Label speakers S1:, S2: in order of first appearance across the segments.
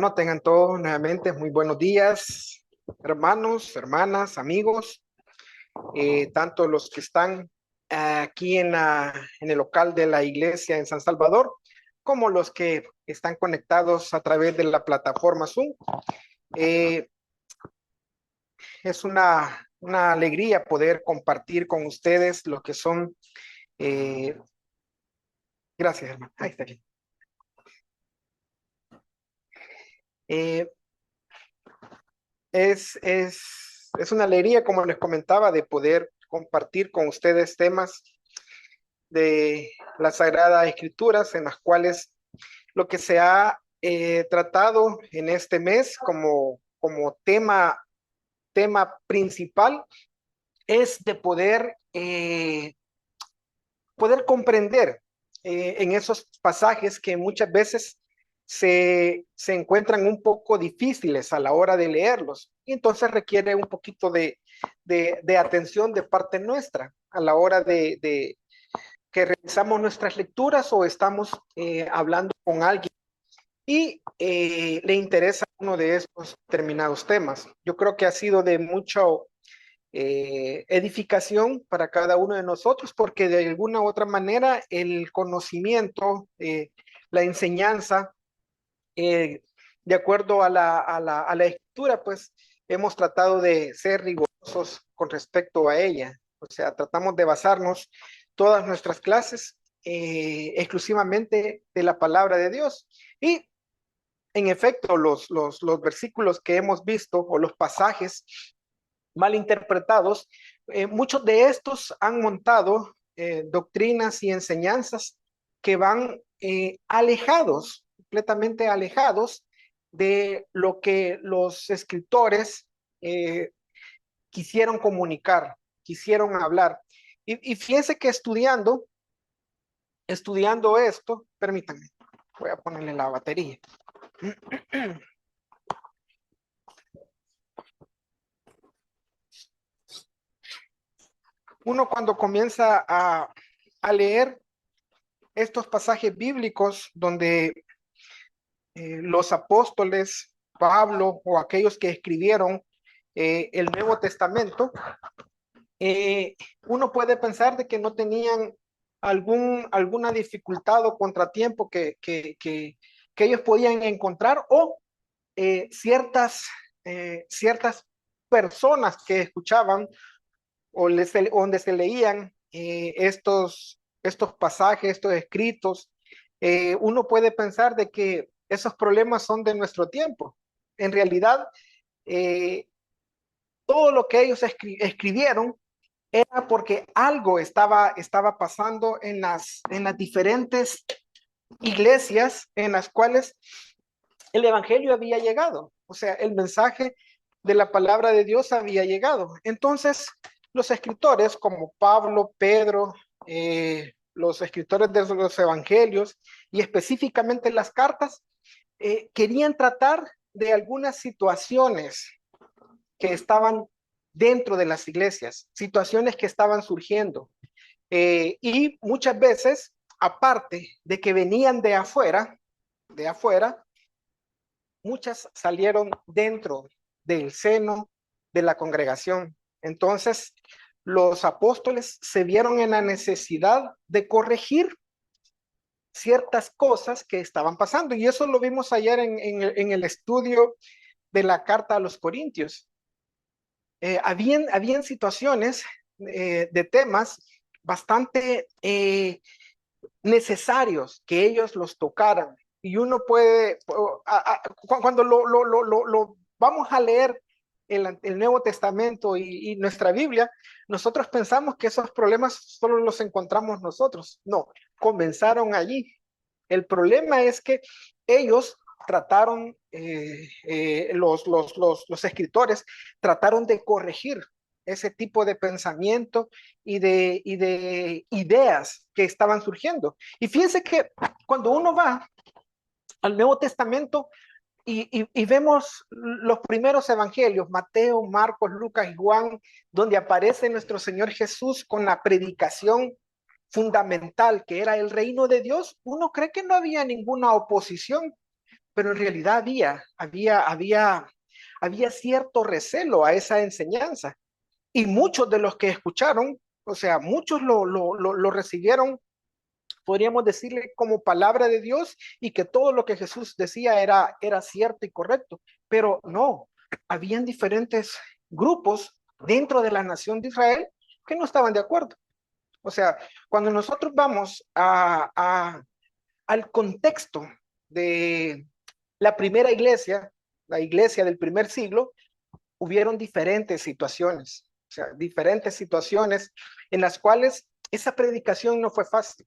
S1: Bueno, tengan todos nuevamente muy buenos días, hermanos, hermanas, amigos, tanto los que están aquí en el local de la iglesia en San Salvador, como los que están conectados a través de la plataforma Zoom. Eh, es una alegría poder compartir con ustedes lo que son. eh, Gracias, hermano. Ahí está aquí. Eh, es una alegría, como les comentaba, de poder compartir con ustedes temas de las Sagradas Escrituras, en las cuales lo que se ha tratado en este mes como tema principal es de poder comprender en esos pasajes que muchas veces se encuentran un poco difíciles a la hora de leerlos, y entonces requiere un poquito de atención de parte nuestra a la hora de que realizamos nuestras lecturas o estamos hablando con alguien y le interesa uno de estos determinados temas. Yo creo que ha sido de mucha edificación para cada uno de nosotros, porque de alguna u otra manera el conocimiento, la enseñanza, eh, de acuerdo a la escritura, pues hemos tratado de ser rigurosos con respecto a ella. O sea, tratamos de basarnos todas nuestras clases exclusivamente de la palabra de Dios. Y en efecto, los versículos que hemos visto o los pasajes mal interpretados, muchos de estos han montado doctrinas y enseñanzas que van completamente alejados de lo que los escritores eh, quisieron comunicar, quisieron hablar. Y fíjense que estudiando esto, permítanme, voy a ponerle la batería. Uno cuando comienza a leer estos pasajes bíblicos donde los apóstoles, Pablo o aquellos que escribieron el Nuevo Testamento, uno puede pensar de que no tenían alguna dificultad o contratiempo que ellos podían encontrar, o ciertas personas que escuchaban donde se leían estos pasajes, estos escritos, uno puede pensar de que esos problemas son de nuestro tiempo. En realidad, eh, todo lo que ellos escribieron era porque algo estaba pasando en las diferentes iglesias en las cuales el evangelio había llegado. O sea, el mensaje de la palabra de Dios había llegado. Entonces, los escritores como Pablo, Pedro, los escritores de los evangelios y específicamente las cartas, querían tratar de algunas situaciones que estaban dentro de las iglesias, situaciones que estaban surgiendo. Y muchas veces, aparte de que venían de afuera, muchas salieron dentro del seno de la congregación. Entonces, los apóstoles se vieron en la necesidad de corregir ciertas cosas que estaban pasando. Y eso lo vimos ayer en el estudio de la carta a los Corintios. Habían situaciones de temas bastante necesarios que ellos los tocaran. Y uno puede, cuando lo vamos a leer el Nuevo Testamento y nuestra Biblia, nosotros pensamos que esos problemas solo los encontramos nosotros. No, comenzaron allí. El problema es que ellos trataron, los escritores trataron de corregir ese tipo de pensamiento y de ideas que estaban surgiendo. Y fíjense que cuando uno va al Nuevo Testamento y vemos los primeros evangelios, Mateo, Marcos, Lucas y Juan, donde aparece nuestro Señor Jesús con la predicación fundamental que era el reino de Dios, uno cree que no había ninguna oposición, pero en realidad había cierto recelo a esa enseñanza. Y muchos de los que escucharon, o sea, muchos lo recibieron, podríamos decirle, como palabra de Dios, y que todo lo que Jesús decía era cierto y correcto. Pero no, habían diferentes grupos dentro de la nación de Israel que no estaban de acuerdo. O sea, cuando nosotros vamos al contexto de la primera iglesia, la iglesia del primer siglo, hubieron diferentes situaciones, o sea, diferentes situaciones en las cuales esa predicación no fue fácil.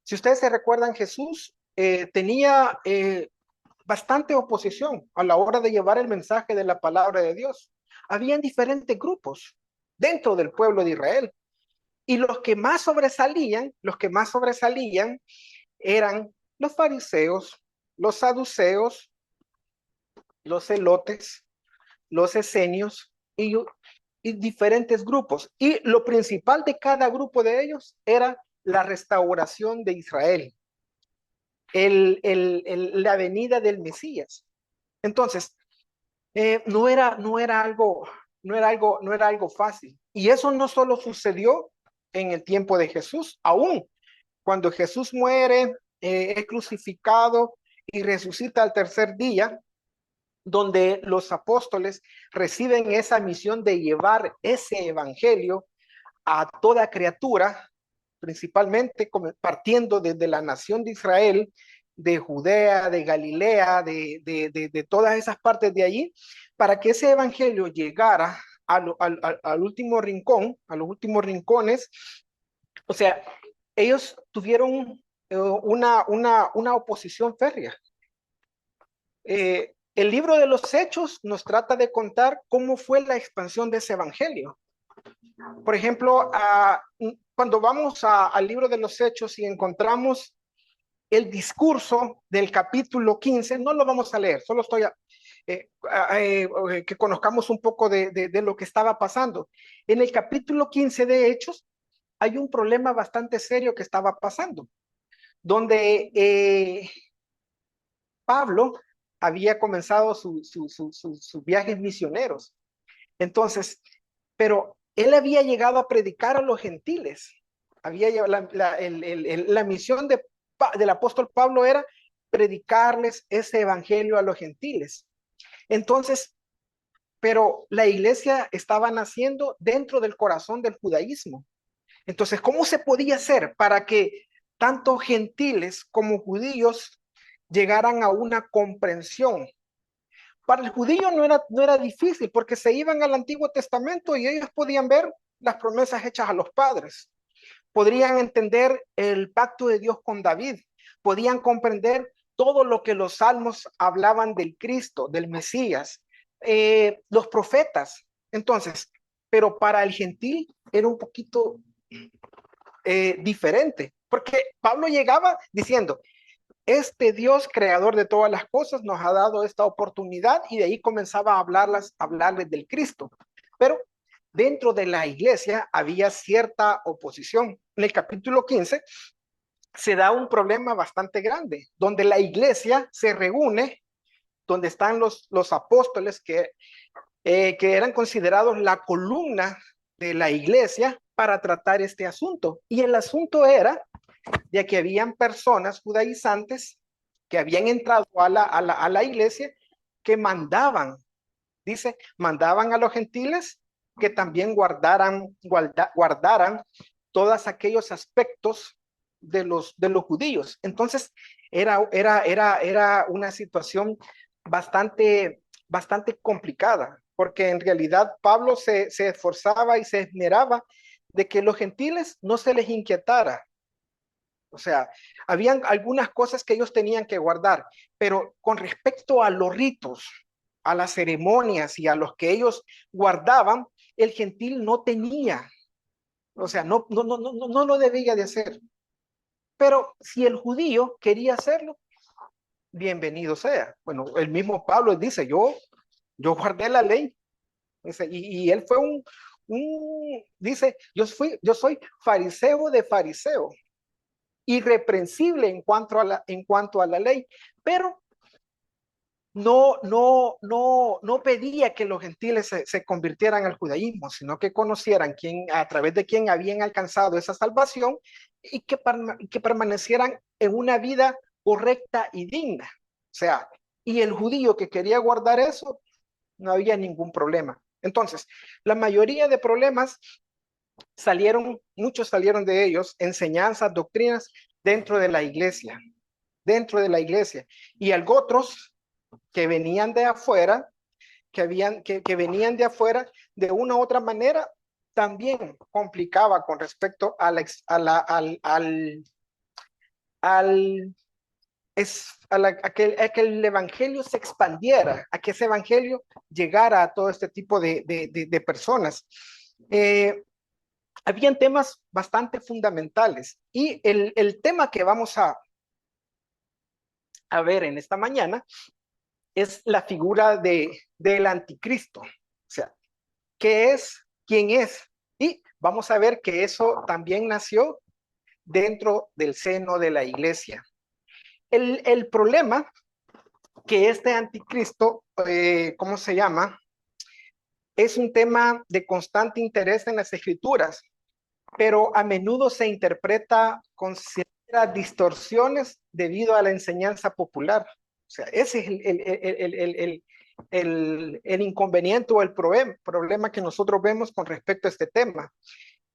S1: Si ustedes se recuerdan, Jesús tenía bastante oposición a la hora de llevar el mensaje de la palabra de Dios. Habían diferentes grupos dentro del pueblo de Israel. Y los que más sobresalían eran los fariseos, los saduceos, los celotes, los esenios y diferentes grupos. Y lo principal de cada grupo de ellos era la restauración de Israel, la venida del Mesías. Entonces, no era algo fácil. Y eso no solo sucedió en el tiempo de Jesús, aún cuando Jesús muere, es crucificado y resucita al tercer día, donde los apóstoles reciben esa misión de llevar ese evangelio a toda criatura, principalmente partiendo desde la nación de Israel, de Judea, de Galilea, de todas esas partes de allí, para que ese evangelio llegara al último rincón, a los últimos rincones. O sea, ellos tuvieron una oposición férrea. El libro de los Hechos nos trata de contar cómo fue la expansión de ese evangelio. Por ejemplo, cuando vamos al libro de los Hechos y encontramos el discurso del capítulo 15, no lo vamos a leer, solo estoy que conozcamos un poco de lo que estaba pasando. En el capítulo 15 de Hechos hay un problema bastante serio que estaba pasando, donde Pablo había comenzado sus viajes misioneros. Entonces, pero él había llegado a predicar a los gentiles. La misión del apóstol Pablo era predicarles ese evangelio a los gentiles. Entonces, pero la iglesia estaba naciendo dentro del corazón del judaísmo. Entonces, ¿cómo se podía hacer para que tanto gentiles como judíos llegaran a una comprensión? Para el judío no era difícil porque se iban al Antiguo Testamento y ellos podían ver las promesas hechas a los padres. Podrían entender el pacto de Dios con David. Podían comprender todo lo que los salmos hablaban del Cristo, del Mesías, los profetas. Entonces, pero para el gentil era un poquito diferente, porque Pablo llegaba diciendo, este Dios creador de todas las cosas nos ha dado esta oportunidad, y de ahí comenzaba a hablarles del Cristo. Pero dentro de la iglesia había cierta oposición. En el capítulo 15 se da un problema bastante grande, donde la iglesia se reúne, donde están los apóstoles que eran considerados la columna de la iglesia para tratar este asunto. Y el asunto era de que habían personas judaizantes que habían entrado a la iglesia, que mandaban a los gentiles que también guardaran todos aquellos aspectos de los judíos. Entonces, era una situación bastante complicada, porque en realidad Pablo se esforzaba y se esmeraba de que los gentiles no se les inquietara. O sea, habían algunas cosas que ellos tenían que guardar, pero con respecto a los ritos, a las ceremonias y a los que ellos guardaban, el gentil no tenía. O sea, no lo debía de hacer. Pero si el judío quería hacerlo, bienvenido sea. Bueno, el mismo Pablo dice, yo guardé la ley. Dice, y él fue dice, yo soy fariseo de fariseo, irreprensible en cuanto a la ley, pero no pedía que los gentiles se convirtieran al judaísmo, sino que conocieran a través de quién habían alcanzado esa salvación y que permanecieran en una vida correcta y digna. O sea, y el judío que quería guardar eso, no había ningún problema. Entonces, la mayoría de problemas muchos salieron de ellos, enseñanzas, doctrinas dentro de la iglesia, y algo otros que venían de afuera, que venían de afuera, de una u otra manera, también complicaba con respecto a la, a la- al- a que el evangelio se expandiera, a que ese evangelio llegara a todo este tipo de personas. Eh, Habían temas bastante fundamentales y el tema que vamos a ver en esta mañana es la figura del anticristo. O sea, ¿qué es? ¿Quién es? Y vamos a ver que eso también nació dentro del seno de la iglesia. El problema que este anticristo, ¿cómo se llama? Es un tema de constante interés en las escrituras, pero a menudo se interpreta con ciertas distorsiones debido a la enseñanza popular. O sea, ese es el inconveniente o el problema que nosotros vemos con respecto a este tema.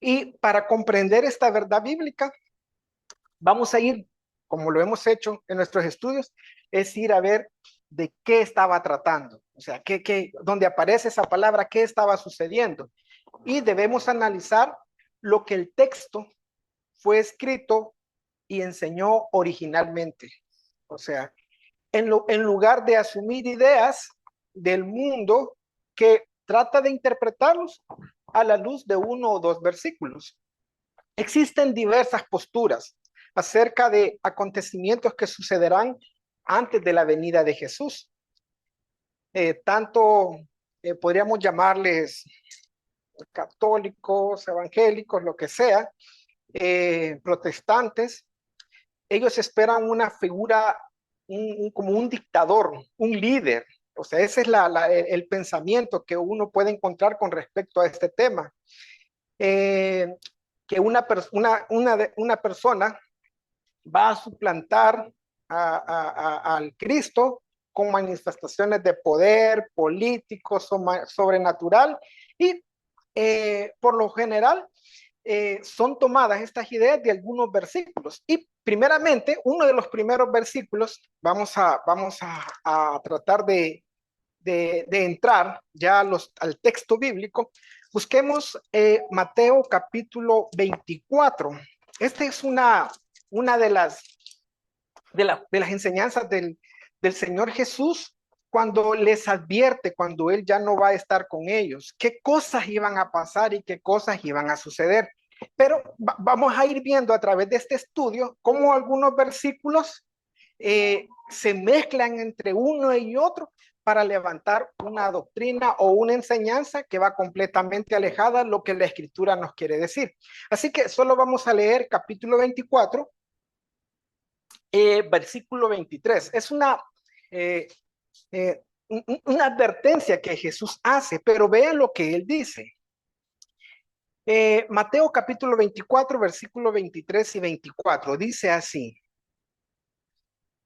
S1: Y para comprender esta verdad bíblica, vamos a ir, como lo hemos hecho en nuestros estudios, es ir a ver de qué estaba tratando. O sea, donde aparece esa palabra, qué estaba sucediendo. Y debemos analizar lo que el texto fue escrito y enseñó originalmente. O sea, en lugar de asumir ideas del mundo que trata de interpretarlos a la luz de uno o dos versículos. Existen diversas posturas acerca de acontecimientos que sucederán antes de la venida de Jesús. Tanto podríamos llamarles católicos, evangélicos, lo que sea, protestantes. Ellos esperan una figura, como un dictador, un líder. O sea, ese es el pensamiento que uno puede encontrar con respecto a este tema. Eh, que una persona va a suplantar al Cristo con manifestaciones de poder político, sobrenatural, y por lo general son tomadas estas ideas de algunos versículos. Y primeramente, uno de los primeros versículos, vamos a tratar de entrar ya al texto bíblico. Busquemos Mateo capítulo 24. Esta es una de las enseñanzas del Señor Jesús cuando les advierte, cuando Él ya no va a estar con ellos, qué cosas iban a pasar y qué cosas iban a suceder. Pero vamos a ir viendo a través de este estudio cómo algunos versículos se mezclan entre uno y otro para levantar una doctrina o una enseñanza que va completamente alejada de lo que la escritura nos quiere decir. Así que solo vamos a leer capítulo 24, versículo 23. Es eh, una advertencia que Jesús hace, pero vean lo que él dice. Mateo capítulo 24, versículo 23 y 24, dice así.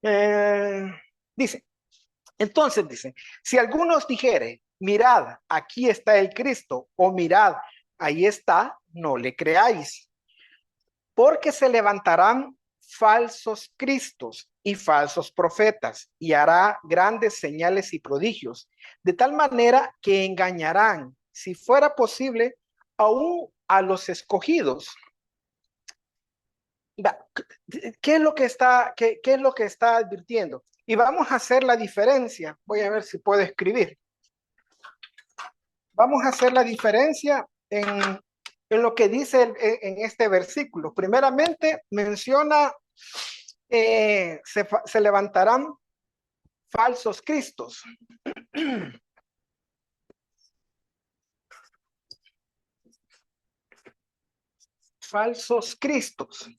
S1: Eh, dice, entonces dice, si algunos dijere, mirad, aquí está el Cristo, o mirad, ahí está, no le creáis, porque se levantarán falsos cristos y falsos profetas, y hará grandes señales y prodigios, de tal manera que engañarán, si fuera posible, aún a los escogidos. ¿Qué es lo que qué es lo que está advirtiendo? Y vamos a hacer la diferencia. Voy a ver si puedo escribir. Vamos a hacer la diferencia en lo que dice en este versículo. Primeramente menciona, se levantarán falsos cristos. Falsos cristos.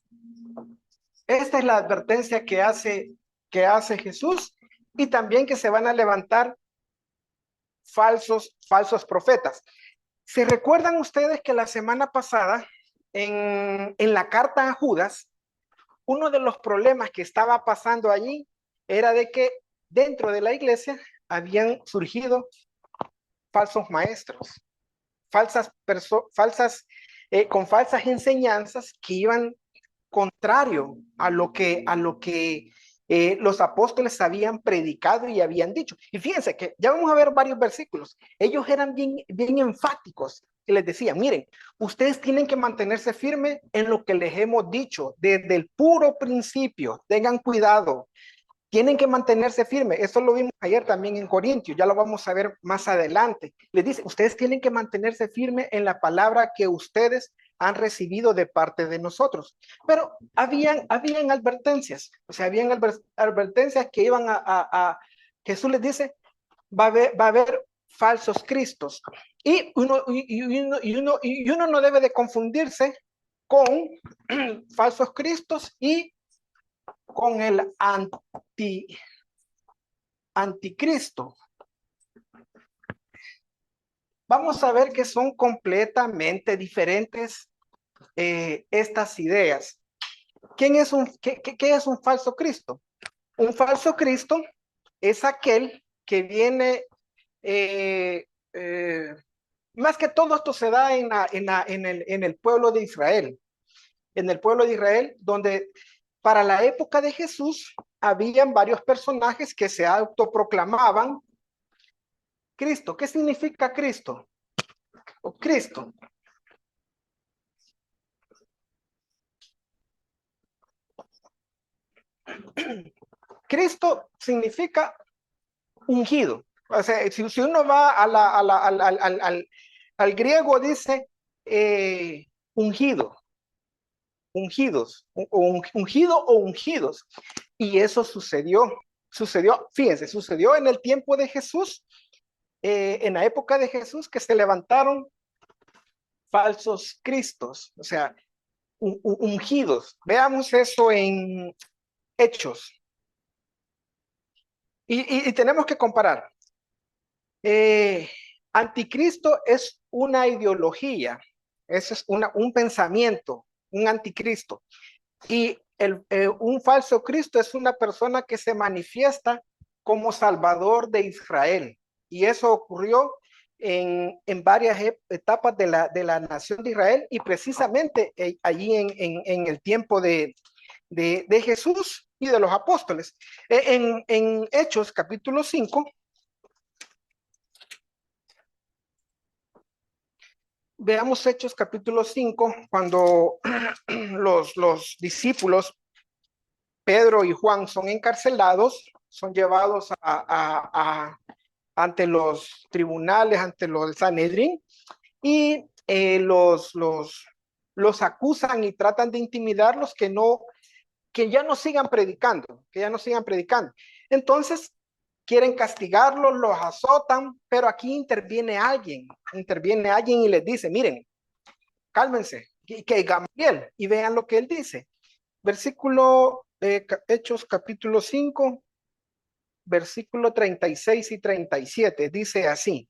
S1: Esta es la advertencia que hace Jesús y también que se van a levantar falsos profetas. ¿Se recuerdan ustedes que la semana pasada en la carta a Judas, uno de los problemas que estaba pasando allí era de que dentro de la iglesia habían surgido falsos maestros, con falsas enseñanzas que iban contrario a lo que los apóstoles habían predicado y habían dicho. Y fíjense que ya vamos a ver varios versículos. Ellos eran bien enfáticos y les decían, miren, ustedes tienen que mantenerse firmes en lo que les hemos dicho desde el puro principio. Tengan cuidado, tienen que mantenerse firmes. Eso lo vimos ayer también en Corintios, ya lo vamos a ver más adelante. Les dice, ustedes tienen que mantenerse firmes en la palabra que ustedes han recibido de parte de nosotros. Pero habían advertencias, o sea, habían advertencias que iban Jesús les dice, va a haber falsos cristos. Y uno no debe de confundirse con falsos cristos y con el anticristo. Vamos a ver que son completamente diferentes estas ideas. ¿Qué es un falso Cristo? Un falso Cristo es aquel que viene, eh, eh, más que todo esto se da en el pueblo de Israel. En el pueblo de Israel, donde para la época de Jesús habían varios personajes que se autoproclamaban Cristo. ¿Qué significa Cristo? O Cristo. Cristo significa ungido. O sea, si uno va al griego, dice ungido, ungido o ungidos. Y eso sucedió en el tiempo de Jesús, en la época de Jesús, que se levantaron falsos cristos, o sea, ungidos. Veamos eso en Hechos. Y tenemos que comparar. Anticristo es una ideología, eso es un pensamiento, un anticristo. Y un falso Cristo es una persona que se manifiesta como Salvador de Israel. Y eso ocurrió en varias etapas de la nación de Israel y precisamente allí en el tiempo de Jesús y de los apóstoles. En Hechos capítulo 5, veamos Hechos capítulo 5, cuando los discípulos Pedro y Juan son encarcelados, son llevados ante los tribunales, ante los Sanedrín, y los acusan y tratan de intimidarlos que ya no sigan predicando. Entonces, quieren castigarlos, los azotan, pero aquí interviene alguien y les dice, miren, cálmense, que Gamaliel, y vean lo que él dice. Versículo, Hechos capítulo 5, versículo 36 y 37, dice así.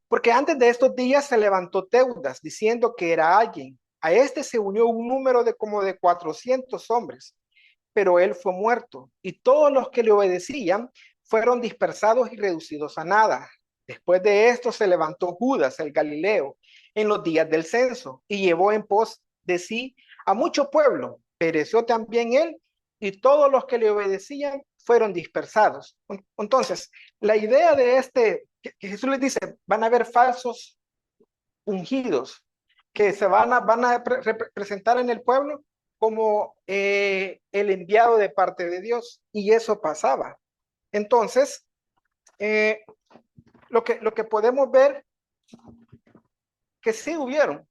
S1: Porque antes de estos días se levantó Teudas diciendo que era alguien. A este se unió un número de como de 400 hombres, pero él fue muerto y todos los que le obedecían fueron dispersados y reducidos a nada. Después de esto se levantó Judas el Galileo en los días del censo y llevó en pos de sí a mucho pueblo. Pereció también él y todos los que le obedecían fueron dispersados. Entonces, la idea de que Jesús les dice, van a haber falsos ungidos que se van a presentar en el pueblo como el enviado de parte de Dios, y eso pasaba. Entonces, eh, lo que podemos ver que sí hubieron,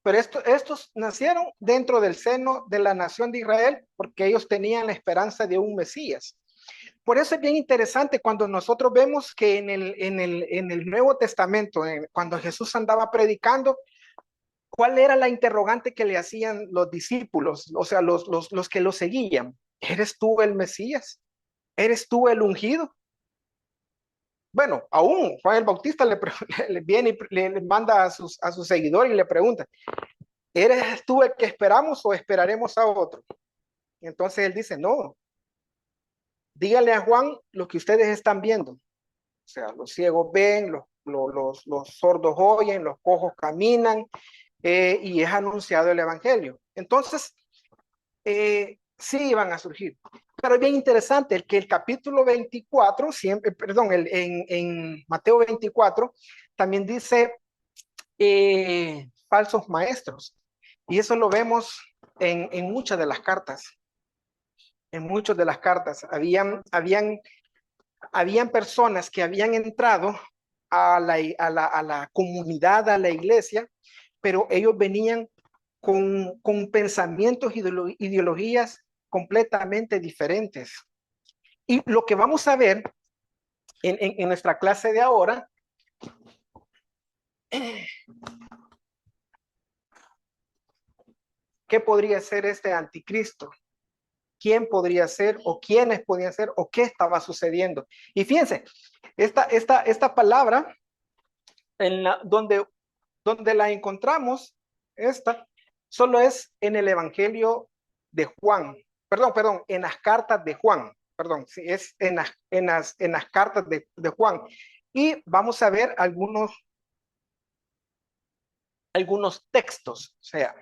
S1: pero estos nacieron dentro del seno de la nación de Israel porque ellos tenían la esperanza de un Mesías. Por eso es bien interesante cuando nosotros vemos que en el Nuevo Testamento, cuando Jesús andaba predicando, ¿cuál era la interrogante que le hacían los discípulos? O sea, los que lo seguían. ¿Eres tú el Mesías? ¿Eres tú el ungido? Bueno, aún Juan el Bautista le viene y le manda a sus seguidores y le pregunta, ¿eres tú el que esperamos o esperaremos a otro? Y entonces él dice, no, díganle a Juan lo que ustedes están viendo. O sea, los ciegos ven, los sordos oyen, los cojos caminan, y es anunciado el evangelio. Entonces, sí iban a surgir. Pero es bien interesante el que el capítulo 24, siempre, perdón, en Mateo 24, también dice falsos maestros. Y eso lo vemos en muchas de las cartas. En muchas de las cartas habían personas que habían entrado a la comunidad, a la iglesia, pero ellos venían con pensamientos, ideologías completamente diferentes. Y lo que vamos a ver en nuestra clase de ahora, ¿qué podría ser este anticristo? ¿Quién podría ser o quiénes podían ser o qué estaba sucediendo? Y fíjense, esta palabra, donde la encontramos, esta, solo es en el Evangelio de Juan, perdón, en las cartas de Juan, perdón, sí, es en las cartas de Juan. Y vamos a ver algunos textos, o sea,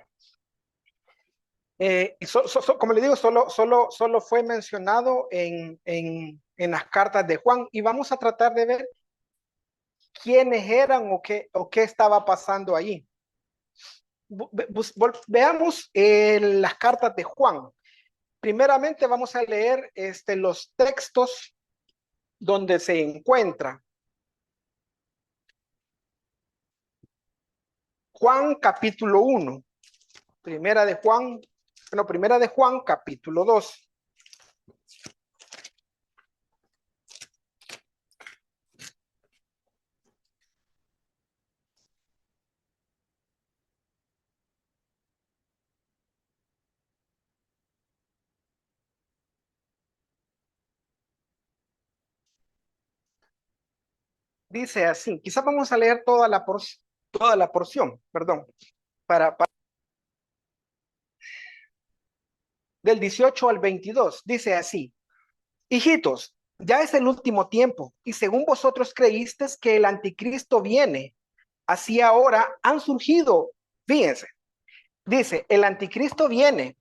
S1: como le digo, solo fue mencionado en las cartas de Juan y vamos a tratar de ver quiénes eran o qué estaba pasando allí. Veamos las cartas de Juan. Primeramente vamos a leer los textos donde se encuentra Juan capítulo 1, primera de Juan capítulo 2. Dice así, quizás vamos a leer toda la porción, perdón, del 18 al 22. Dice así, hijitos, ya es el último tiempo, y según vosotros creísteis que el anticristo viene, así ahora han surgido, fíjense, dice, el anticristo viene,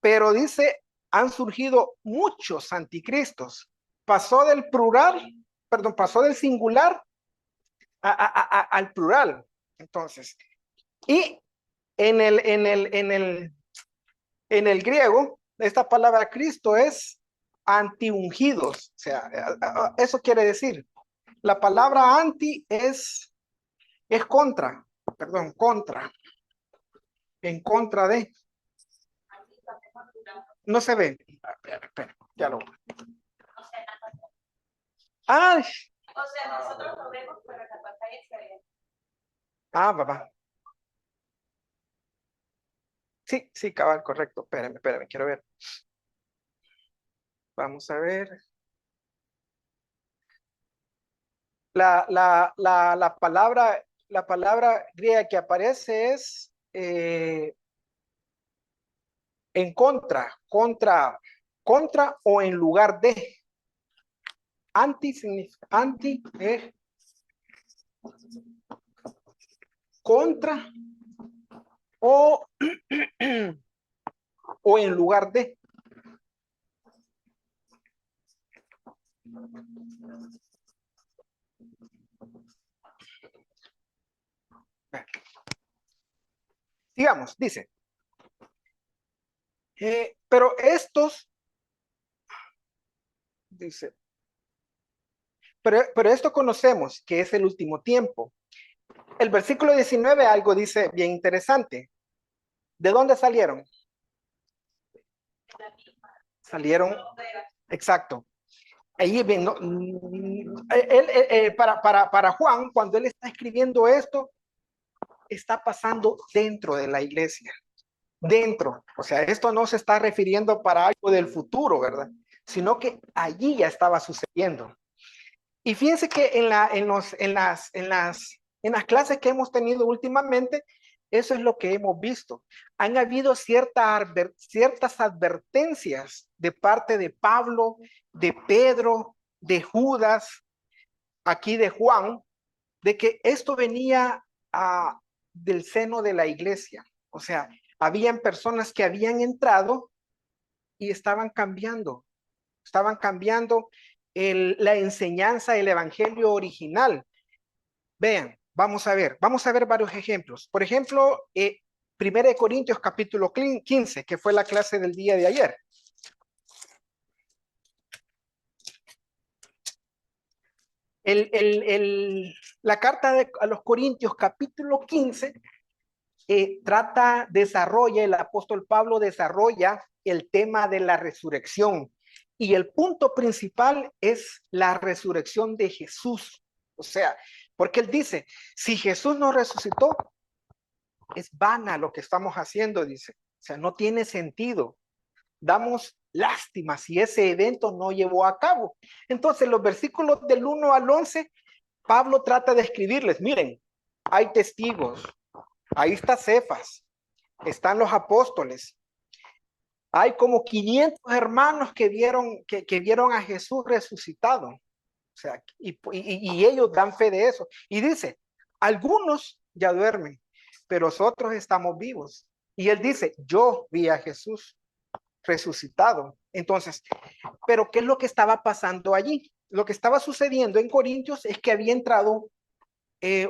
S1: pero dice, han surgido muchos anticristos. Pasó del plural, perdón, pasó del singular al plural. Entonces, y en el griego, esta palabra Cristo es antiungidos. O sea, eso quiere decir, la palabra anti es contra, perdón, contra, en contra de. No se ve. Espera, ya lo. Ay,
S2: O sea, nosotros lo vemos, pero en la pantalla se ve.
S1: papá. Sí, sí, cabal, correcto. Espérame, quiero ver. Vamos a ver. La palabra griega que aparece es en contra o en lugar de. Anti significa, anti es contra o, o en lugar de. Digamos, dice, pero estos, dice, pero esto conocemos que es el último tiempo. El versículo 19 algo dice bien interesante. ¿De dónde salieron? Salieron, exacto. Ahí ven, ¿no? Para Juan, cuando él está escribiendo esto, está pasando dentro de la iglesia. dentro. O sea, esto no se está refiriendo para algo del futuro, ¿verdad? Sino que allí ya estaba sucediendo. Y fíjense que en las clases que hemos tenido últimamente, eso es lo que hemos visto. Han habido ciertas advertencias de parte de Pablo, de Pedro, de Judas, aquí de Juan, de que esto venía del seno de la iglesia. O sea, habían personas que habían entrado y estaban cambiando la enseñanza del evangelio original. Vean, vamos a ver varios ejemplos. Por ejemplo, 1 Corintios capítulo 15, que fue la clase del día de ayer. La carta a los Corintios capítulo 15 el apóstol Pablo desarrolla el tema de la resurrección. Y el punto principal es la resurrección de Jesús. O sea, porque él dice, si Jesús no resucitó, es vana lo que estamos haciendo, dice. O sea, no tiene sentido. Damos lástima si ese evento no llevó a cabo. Entonces, los versículos del 1 al 11, Pablo trata de escribirles, miren, hay testigos, ahí está Cefas, están los apóstoles, hay como 500 hermanos que vieron a Jesús resucitado. O sea, y ellos dan fe de eso. Y dice, algunos ya duermen, pero nosotros estamos vivos. Y él dice, yo vi a Jesús resucitado. Entonces, pero ¿qué es lo que estaba pasando allí? Lo que estaba sucediendo en Corintios es que había entrado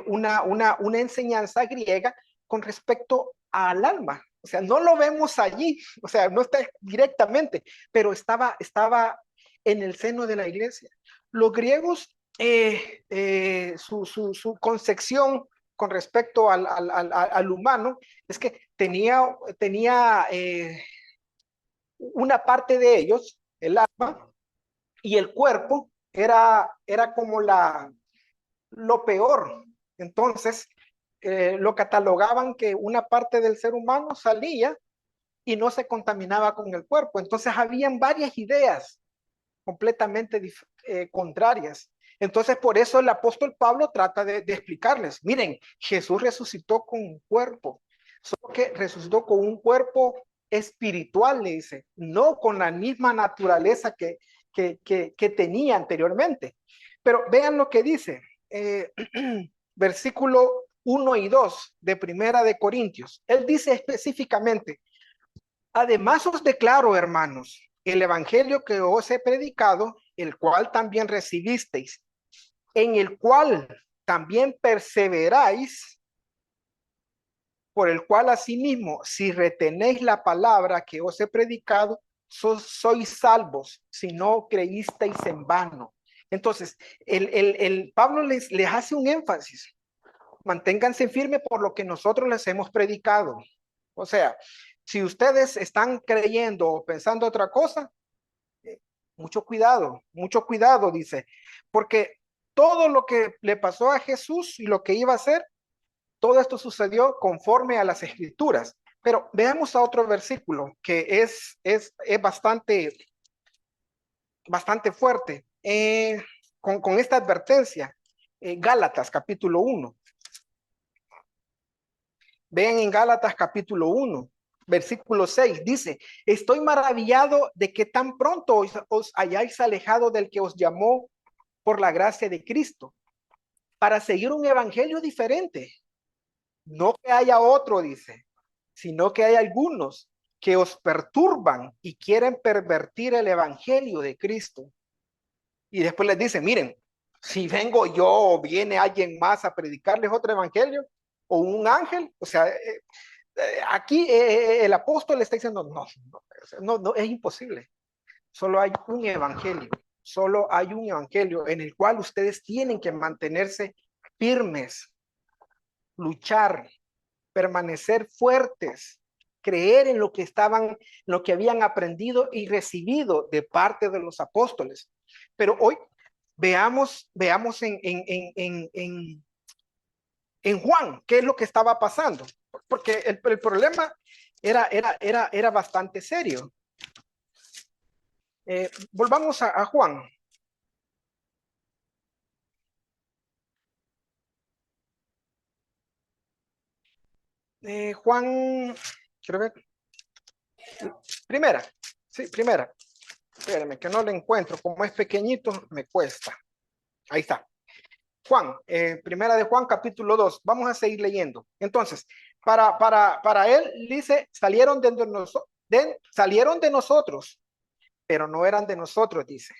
S1: una enseñanza griega con respecto al alma. O sea, no lo vemos allí, o sea, no está directamente, pero estaba en el seno de la iglesia. Los griegos, su concepción con respecto al humano es que tenía una parte de ellos, el alma, y el cuerpo era como lo peor. Entonces, lo catalogaban que una parte del ser humano salía y no se contaminaba con el cuerpo. Entonces, habían varias ideas completamente contrarias. Entonces, por eso el apóstol Pablo trata de explicarles, miren, Jesús resucitó con un cuerpo, solo que resucitó con un cuerpo espiritual, le dice, no con la misma naturaleza que tenía anteriormente. Pero vean lo que dice, versículo 1 y 2 de Primera de Corintios. Él dice específicamente, además os declaro, hermanos, el evangelio que os he predicado, el cual también recibisteis, en el cual también perseveráis, por el cual asimismo, si retenéis la palabra que os he predicado, sois salvos, si no creísteis en vano. Entonces, el Pablo les hace un énfasis. Manténganse firmes por lo que nosotros les hemos predicado. O sea, si ustedes están creyendo o pensando otra cosa, mucho cuidado, dice, porque todo lo que le pasó a Jesús y lo que iba a hacer, todo esto sucedió conforme a las escrituras. Pero veamos a otro versículo que es bastante fuerte con esta advertencia. Gálatas capítulo 1. Vean en Gálatas capítulo 1, versículo 6, dice, estoy maravillado de que tan pronto os hayáis alejado del que os llamó por la gracia de Cristo, para seguir un evangelio diferente. No que haya otro, dice, sino que hay algunos que os perturban y quieren pervertir el evangelio de Cristo. Y después les dice, miren, si vengo yo o viene alguien más a predicarles otro evangelio o un ángel, o sea, aquí el apóstol le está diciendo, no, es imposible. Solo hay un evangelio en el cual ustedes tienen que mantenerse firmes, luchar, permanecer fuertes, creer en lo que habían aprendido y recibido de parte de los apóstoles. Pero hoy veamos en Juan qué es lo que estaba pasando, porque el problema era bastante serio. Volvamos a Juan. Juan, quiero ver. Primera, sí, primera. Espérame, que no lo encuentro. Como es pequeñito, me cuesta. Ahí está. Juan, primera de Juan, capítulo 2. Vamos a seguir leyendo. Entonces, para él, dice, salieron de nosotros, pero no eran de nosotros, dice.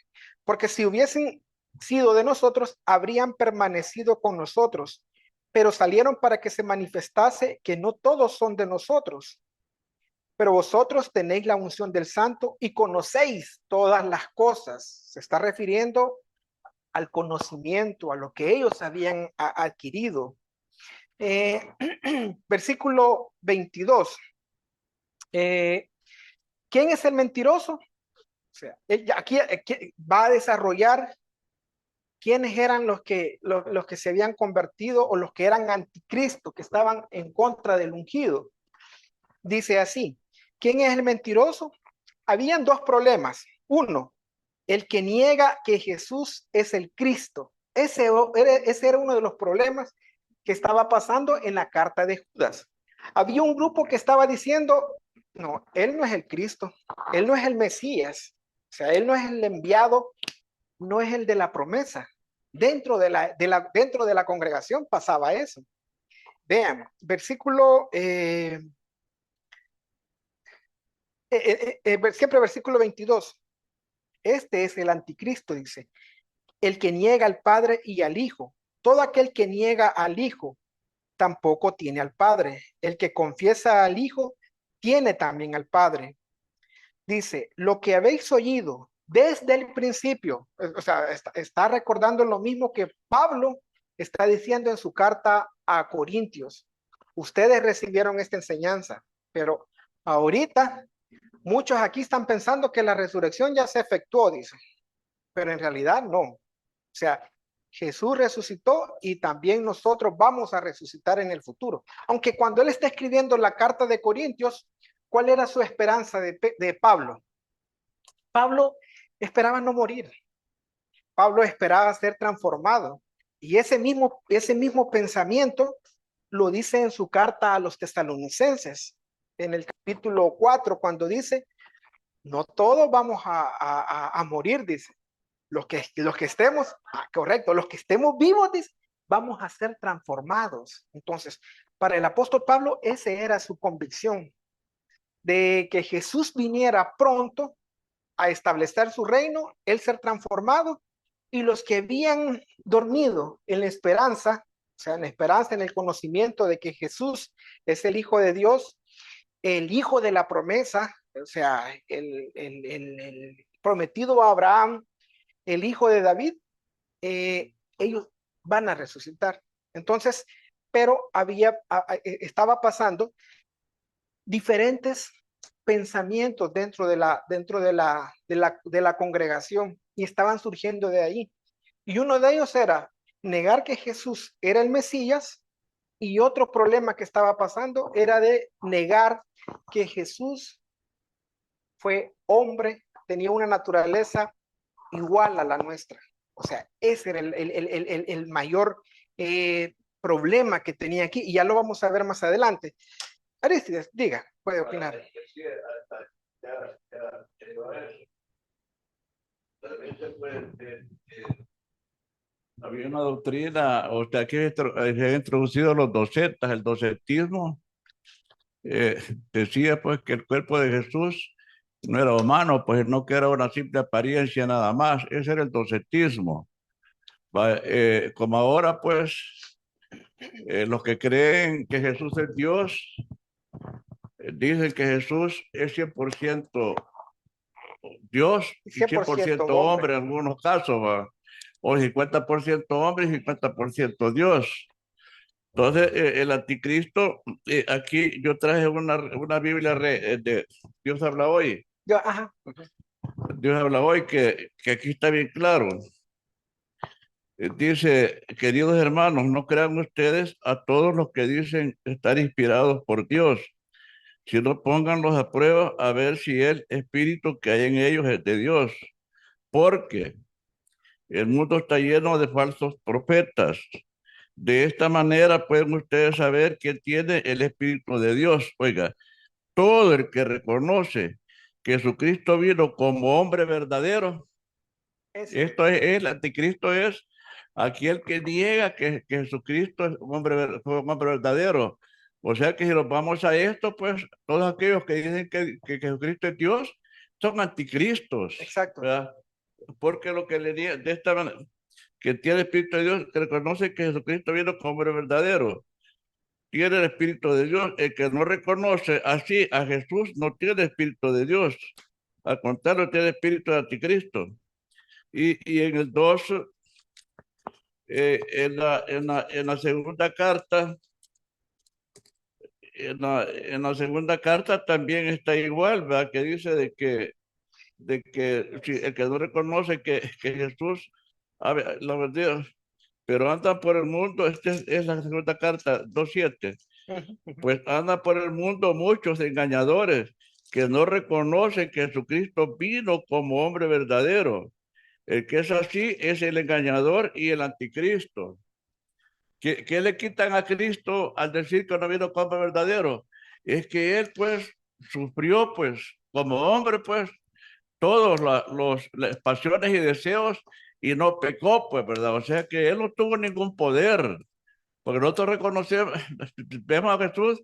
S1: Porque si hubiesen sido de nosotros, habrían permanecido con nosotros, pero salieron para que se manifestase que no todos son de nosotros. Pero vosotros tenéis la unción del Santo y conocéis todas las cosas. Se está refiriendo al conocimiento, a lo que ellos habían adquirido. Eh, versículo 22. ¿Quién es el mentiroso? O sea, aquí va a desarrollar quiénes eran los que se habían convertido o los que eran anticristo, que estaban en contra del ungido. Dice así, ¿quién es el mentiroso? Habían dos problemas. Uno, el que niega que Jesús es el Cristo. Ese era uno de los problemas que estaba pasando en la carta de Judas. Había un grupo que estaba diciendo, no, él no es el Cristo, él no es el Mesías, o sea, él no es el enviado, no es el de la promesa. Dentro de la congregación pasaba eso. Vean, siempre versículo 22. Este es el anticristo, dice, el que niega al Padre y al Hijo. Todo aquel que niega al Hijo tampoco tiene al Padre. El que confiesa al Hijo tiene también al Padre. Dice, lo que habéis oído desde el principio, o sea, está recordando lo mismo que Pablo está diciendo en su carta a Corintios. Ustedes recibieron esta enseñanza, pero ahorita muchos aquí están pensando que la resurrección ya se efectuó, dice, pero en realidad no. O sea, Jesús resucitó y también nosotros vamos a resucitar en el futuro. Aunque cuando él está escribiendo la carta de Corintios, ¿cuál era su esperanza de Pablo? Pablo esperaba no morir. Pablo esperaba ser transformado. Y ese mismo pensamiento lo dice en su carta a los tesalonicenses, en el capítulo 4, cuando dice, no todos vamos a morir, dice. Los que estemos, correcto, los que estemos vivos, dice, vamos a ser transformados. Entonces, para el apóstol Pablo, esa era su convicción, de que Jesús viniera pronto a establecer su reino, él ser transformado, y los que habían dormido en la esperanza, o sea, en la esperanza, en el conocimiento de que Jesús es el Hijo de Dios, el Hijo de la promesa, o sea, el prometido a Abraham, el Hijo de David, ellos van a resucitar. Entonces, pero estaba pasando diferentes pensamientos dentro de la congregación y estaban surgiendo de ahí. Y uno de ellos era negar que Jesús era el Mesías, y otro problema que estaba pasando era de negar que Jesús fue hombre, tenía una naturaleza igual a la nuestra. O sea, ese era el mayor problema que tenía aquí, y ya lo vamos a ver más adelante. Aristides, diga, puede opinar.
S3: Había una doctrina, o sea, que se han introducido los docetas, el docetismo. Decía pues que el cuerpo de Jesús no era humano, pues no que era una simple apariencia nada más. Ese era el docetismo. Como ahora pues los que creen que Jesús es Dios, dicen que Jesús es 100% Dios y
S1: 100%
S3: 100%
S1: hombre.
S3: hombre en algunos casos, ¿va? O 50% hombre y 50% Dios. Entonces, el anticristo, aquí yo traje una Biblia de Dios habla hoy.
S1: Ajá.
S3: Dios habla hoy que aquí está bien claro. Dice, queridos hermanos, no crean ustedes a todos los que dicen estar inspirados por Dios, sino pónganlos a prueba a ver si el espíritu que hay en ellos es de Dios, porque el mundo está lleno de falsos profetas. De esta manera pueden ustedes saber que tiene el espíritu de Dios. Oiga, todo el que reconoce que Jesucristo vino como hombre verdadero,
S1: Ese.
S3: esto es, el anticristo es aquel que niega que Jesucristo es un hombre, fue un hombre verdadero. O sea que si nos vamos a esto, pues todos aquellos que dicen que Jesucristo es Dios son anticristos,
S1: Exacto.
S3: ¿verdad? Porque lo que le niega de esta manera, que tiene el Espíritu de Dios, que reconoce que Jesucristo vino como hombre verdadero, tiene el Espíritu de Dios. El que no reconoce así a Jesús no tiene el Espíritu de Dios. Al contrario, tiene el Espíritu de Anticristo. Y en el 2 en la segunda carta, en la segunda carta también está igual, ¿verdad? Que dice de que si el que no reconoce que Jesús, a ver, la verdad, pero anda por el mundo, esta es la segunda carta, 2:7, pues anda por el mundo muchos engañadores que no reconocen que Jesucristo vino como hombre verdadero. El que es así es el engañador y el anticristo. ¿Qué le quitan a Cristo al decir que no vino como hombre verdadero? Es que él pues sufrió pues como hombre pues todos las pasiones y deseos y no pecó pues, ¿verdad? O sea que él no tuvo ningún poder, porque nosotros reconocemos, vemos a Jesús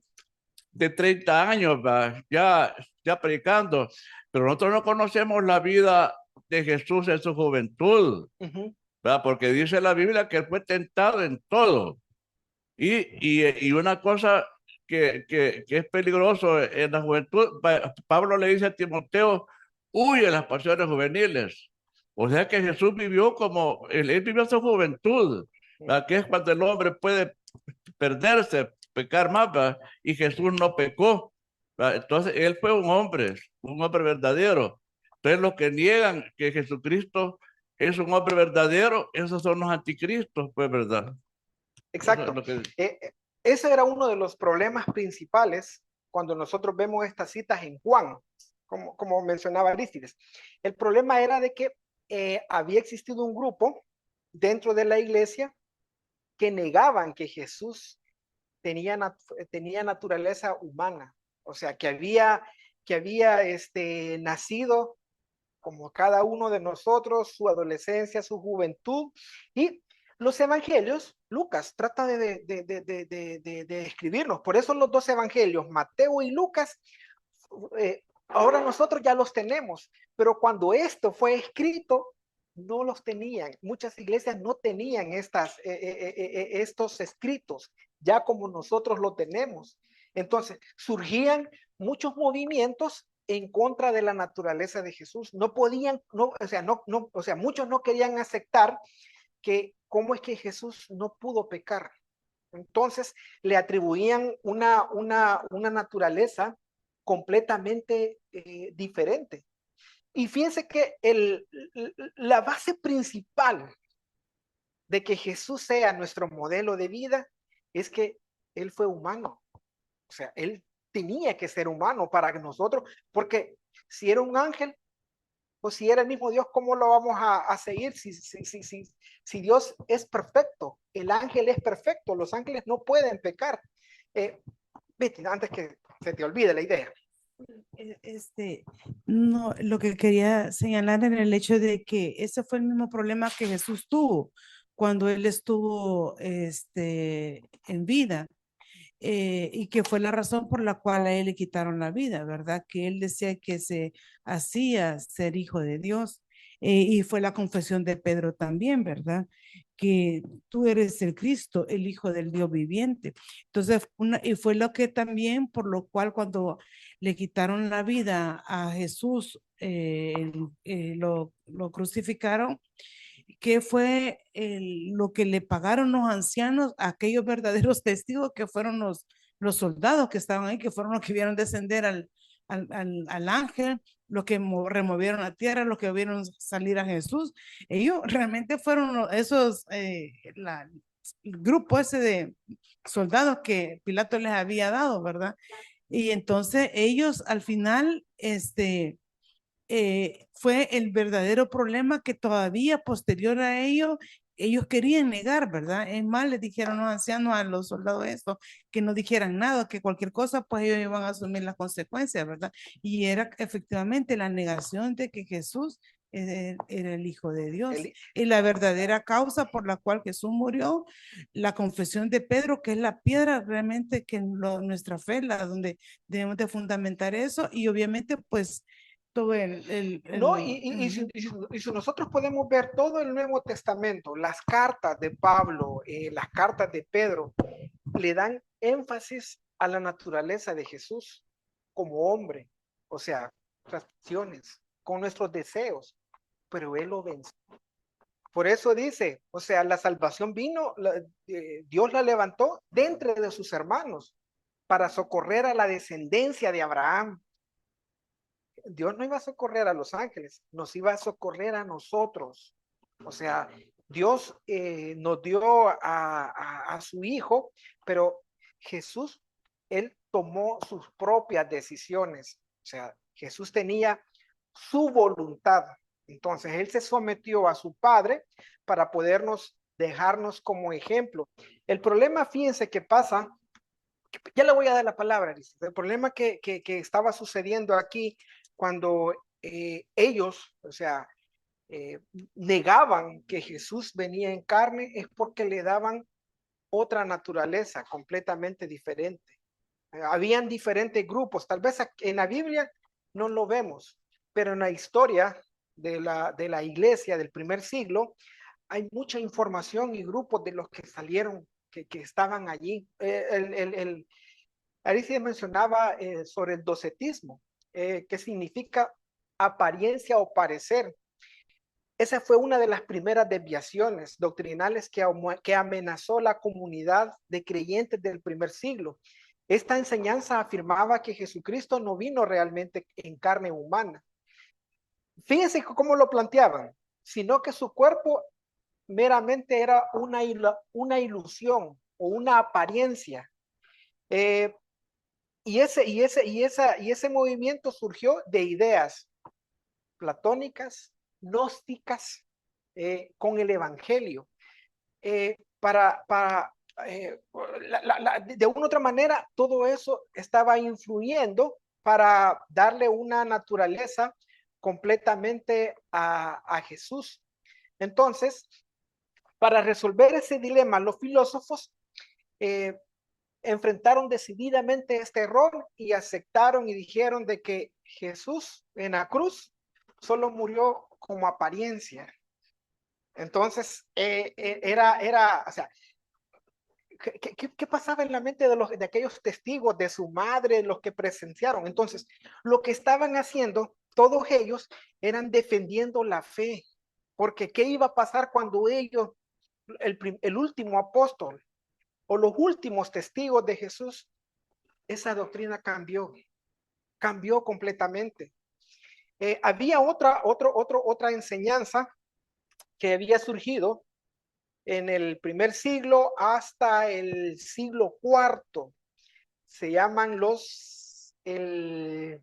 S3: de 30 años, ¿verdad? Ya predicando, pero nosotros no conocemos la vida de Jesús en su juventud, ¿verdad? Porque dice la Biblia que él fue tentado en todo. Y una cosa que es peligroso en la juventud, Pablo le dice a Timoteo, huye de las pasiones juveniles. O sea que Jesús vivió como, él vivió su juventud, ¿verdad? Que es cuando el hombre puede perderse, pecar más, ¿verdad? Y Jesús no pecó, ¿verdad? Entonces él fue un hombre verdadero. Entonces los que niegan que Jesucristo es un hombre verdadero, esos son los anticristos, pues, ¿verdad? Eso es
S1: Exacto.
S3: lo que...
S1: Ese era uno de los problemas principales cuando nosotros vemos estas citas en Juan, como mencionaba Arístides. El problema era de que había existido un grupo dentro de la iglesia que negaban que Jesús tenía naturaleza humana, o sea, que había nacido como cada uno de nosotros, su adolescencia, su juventud, y los evangelios, Lucas trata de escribirnos, por eso los dos evangelios, Mateo y Lucas, ahora nosotros ya los tenemos, pero cuando esto fue escrito, no los tenían, muchas iglesias no tenían estos escritos, ya como nosotros lo tenemos. Entonces, surgían muchos movimientos en contra de la naturaleza de Jesús. No podían, o sea, muchos no querían aceptar que cómo es que Jesús no pudo pecar. Entonces le atribuían una naturaleza completamente diferente. Y fíjense que la base principal de que Jesús sea nuestro modelo de vida es que Él fue humano. O sea, Él tenía que ser humano para que nosotros, porque si era un ángel, pues si era el mismo Dios, ¿cómo lo vamos a seguir si Dios es perfecto? El ángel es perfecto, los ángeles no pueden pecar. Betty, antes que se te olvide la idea.
S4: No, lo que quería señalar era el hecho de que ese fue el mismo problema que Jesús tuvo cuando él estuvo en vida. Y que fue la razón por la cual a él le quitaron la vida, ¿verdad? Que él decía que se hacía ser hijo de Dios. Y fue la confesión de Pedro también, ¿verdad? Que tú eres el Cristo, el Hijo del Dios viviente. Entonces, y fue lo que también, por lo cual cuando le quitaron la vida a Jesús, lo crucificaron, que fue lo que le pagaron los ancianos, aquellos verdaderos testigos que fueron los soldados que estaban ahí, que fueron los que vieron descender al ángel, los que removieron la tierra, los que vieron salir a Jesús. Ellos realmente fueron esos, el grupo ese de soldados que Pilato les había dado, ¿verdad? Y entonces ellos al final, fue el verdadero problema que todavía posterior a ello, ellos querían negar, ¿verdad? Es más, les dijeron los ancianos a los soldados esto, que no dijeran nada, que cualquier cosa, pues ellos iban a asumir las consecuencias, ¿verdad? Y era efectivamente la negación de que Jesús era el Hijo de Dios.
S1: El-
S4: Y la verdadera causa por la cual Jesús murió, la confesión de Pedro, que es la piedra realmente que nuestra fe, la donde debemos de fundamentar eso, y obviamente pues todo
S1: No, y si nosotros podemos ver todo el Nuevo Testamento, las cartas de Pablo, las cartas de Pedro, le dan énfasis a la naturaleza de Jesús como hombre, o sea, nuestras acciones, con nuestros deseos, pero él lo venció. Por eso dice, o sea, la salvación vino, Dios la levantó de entre de sus hermanos para socorrer a la descendencia de Abraham. Dios no iba a socorrer a los ángeles, nos iba a socorrer a nosotros. O sea, Dios nos dio a su Hijo, pero Jesús, Él tomó sus propias decisiones. O sea, Jesús tenía su voluntad. Entonces, Él se sometió a su Padre para podernos dejarnos como ejemplo. El problema, fíjense que pasa, ya le voy a dar la palabra, el problema que estaba sucediendo aquí cuando ellos, o sea, negaban que Jesús venía en carne es porque le daban otra naturaleza completamente diferente. Habían diferentes grupos, tal vez en la Biblia no lo vemos, pero en la historia de la iglesia del primer siglo hay mucha información y grupos de los que salieron, que estaban allí. Alicia mencionaba sobre el docetismo, que significa apariencia o parecer. Esa fue una de las primeras desviaciones doctrinales que amenazó la comunidad de creyentes del primer siglo. Esta enseñanza afirmaba que Jesucristo no vino realmente en carne humana. Fíjense cómo lo planteaban, sino que su cuerpo meramente era una ilusión o una apariencia. Y ese movimiento surgió de ideas platónicas, gnósticas, con el Evangelio. De una u otra manera, todo eso estaba influyendo para darle una naturaleza completamente a Jesús. Entonces, para resolver ese dilema, los filósofos enfrentaron decididamente este error y aceptaron y dijeron de que Jesús en la cruz solo murió como apariencia. Entonces, o sea, ¿qué pasaba en la mente de aquellos testigos, de su madre, los que presenciaron? Entonces, lo que estaban haciendo, todos ellos, eran defendiendo la fe, porque ¿qué iba a pasar cuando ellos, el último apóstol, o los últimos testigos de Jesús, esa doctrina cambió completamente? Había otra enseñanza que había surgido en el primer siglo hasta el siglo IV. Se llaman el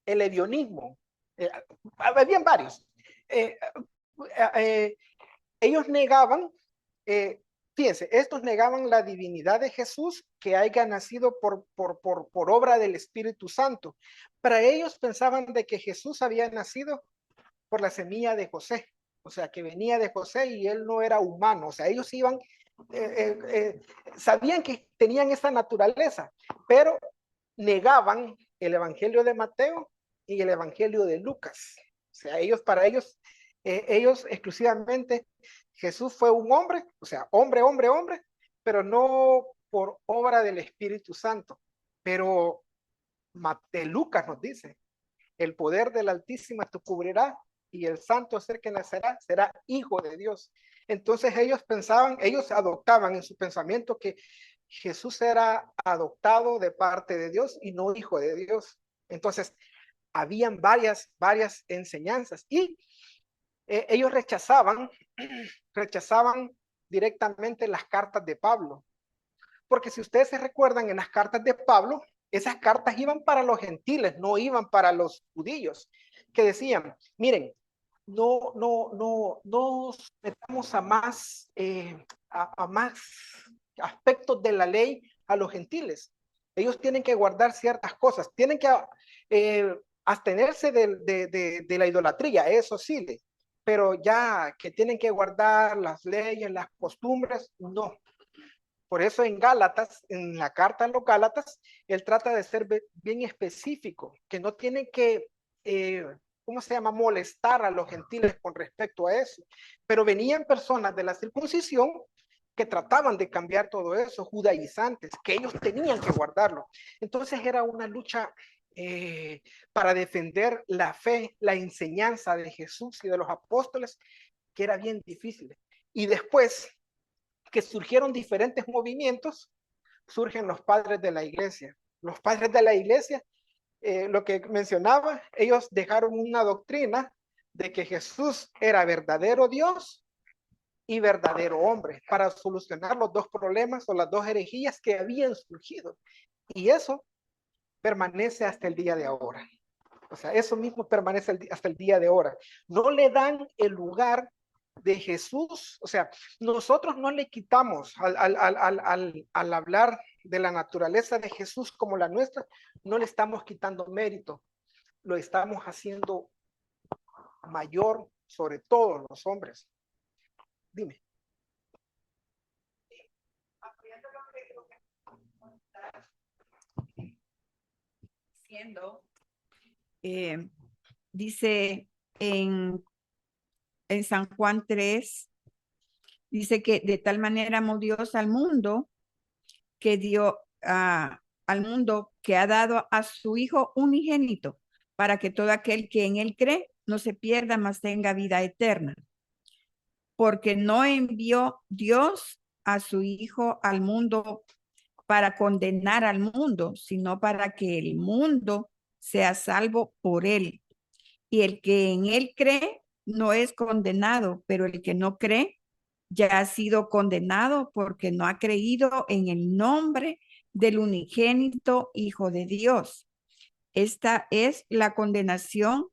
S1: hedionismo. Habían varios. Eh, ellos negaban, fíjense, estos negaban la divinidad de Jesús que haya nacido por obra del Espíritu Santo. Para ellos pensaban de que Jesús había nacido por la semilla de José, o sea, que venía de José y él no era humano, o sea, ellos iban, sabían que tenían esa naturaleza, pero negaban el Evangelio de Mateo y el Evangelio de Lucas. O sea, para ellos, ellos exclusivamente, Jesús fue un hombre, o sea, hombre, pero no por obra del Espíritu Santo. Pero Lucas nos dice, el poder del Altísimo te cubrirá y el santo ser que nacerá será hijo de Dios. Entonces ellos adoptaban en su pensamiento que Jesús era adoptado de parte de Dios y no hijo de Dios. Entonces, habían varias enseñanzas y ellos rechazaban directamente las cartas de Pablo. Porque si ustedes se recuerdan en las cartas de Pablo, esas cartas iban para los gentiles, no iban para los judíos, que decían, miren, no nos metamos a más aspectos de la ley a los gentiles. Ellos tienen que guardar ciertas cosas, tienen que abstenerse de la idolatría, eso sí, pero ya que tienen que guardar las leyes, las costumbres, no. Por eso en Gálatas, en la carta a los Gálatas, él trata de ser bien específico, que no tiene que, ¿cómo se llama?, molestar a los gentiles con respecto a eso. Pero venían personas de la circuncisión que trataban de cambiar todo eso, judaizantes, que ellos tenían que guardarlo. Entonces era una lucha para defender la fe, la enseñanza de Jesús y de los apóstoles, que era bien difícil. Y después que surgieron diferentes movimientos, surgen los padres de la iglesia. Los padres de la iglesia, lo que mencionaba, ellos dejaron una doctrina de que Jesús era verdadero Dios y verdadero hombre para solucionar los dos problemas o las dos herejías que habían surgido. Y eso permanece hasta el día de ahora. O sea, eso mismo permanece hasta el día de ahora. No le dan el lugar de Jesús, o sea, nosotros no le quitamos al hablar de la naturaleza de Jesús como la nuestra, no le estamos quitando mérito, lo estamos haciendo mayor sobre todos los hombres. Dime.
S5: Dice en San Juan 3, dice que de tal manera amó Dios al mundo que dio al mundo que ha dado a su Hijo unigénito para que todo aquel que en él cree no se pierda, mas tenga vida eterna. Porque no envió Dios a su Hijo al mundo para condenar al mundo, sino para que el mundo sea salvo por él. Y el que en él cree no es condenado, pero el que no cree ya ha sido condenado porque no ha creído en el nombre del unigénito Hijo de Dios. Esta es la condenación,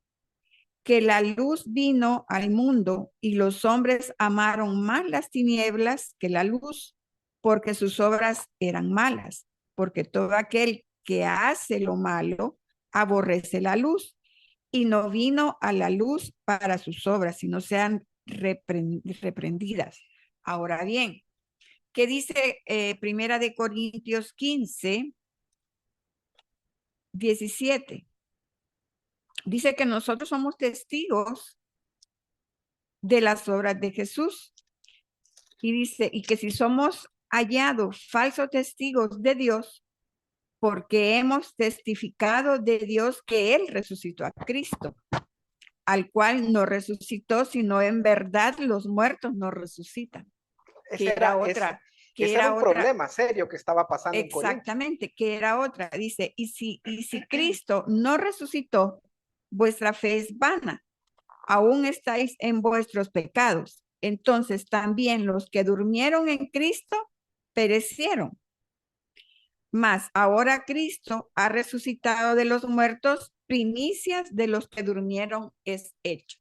S5: que la luz vino al mundo y los hombres amaron más las tinieblas que la luz, porque sus obras eran malas, porque todo aquel que hace lo malo aborrece la luz y no vino a la luz para sus obras, sino sean reprendidas. Ahora bien, ¿qué dice Primera de Corintios 15, 17? Dice que nosotros somos testigos de las obras de Jesús. Y dice, y que si somos hallados falsos testigos de Dios, porque hemos testificado de Dios que Él resucitó a Cristo, al cual no resucitó, sino en verdad los muertos no resucitan.
S1: Ese era un problema serio que estaba pasando en Corinto.
S5: Exactamente, que era otra. Dice, y si Cristo no resucitó, vuestra fe es vana, aún estáis en vuestros pecados. Entonces también los que durmieron en Cristo perecieron. Mas ahora Cristo ha resucitado de los muertos, primicias de los que durmieron es hecho.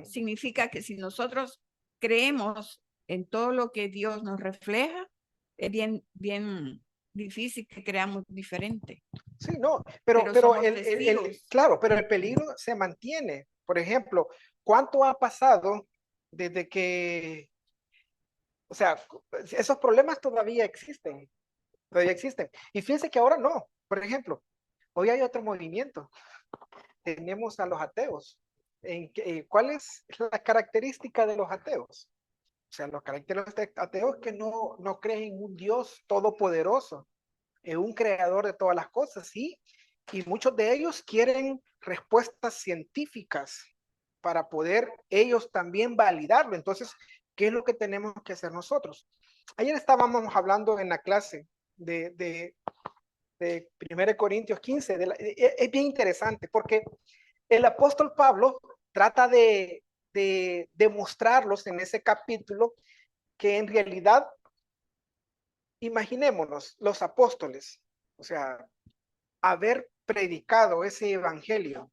S5: Significa que si nosotros creemos en todo lo que Dios nos refleja, es bien difícil que creamos diferente.
S1: Sí, no, pero claro, pero el peligro se mantiene. Por ejemplo, ¿cuánto ha pasado desde que, o sea, esos problemas todavía existen? Y fíjense que ahora no. Por ejemplo, hoy hay otro movimiento. Tenemos a los ateos. ¿Cuál es la característica de los ateos? O sea, los caracteres de ateos que no creen en un Dios todopoderoso, en un creador de todas las cosas, ¿sí? Y muchos de ellos quieren respuestas científicas para poder ellos también validarlo. Entonces, ¿qué es lo que tenemos que hacer nosotros? Ayer estábamos hablando en la clase de 1 Corintios 15, es bien interesante porque el apóstol Pablo trata de demostrarlos en ese capítulo que en realidad, imaginémonos, los apóstoles, o sea, haber predicado ese evangelio,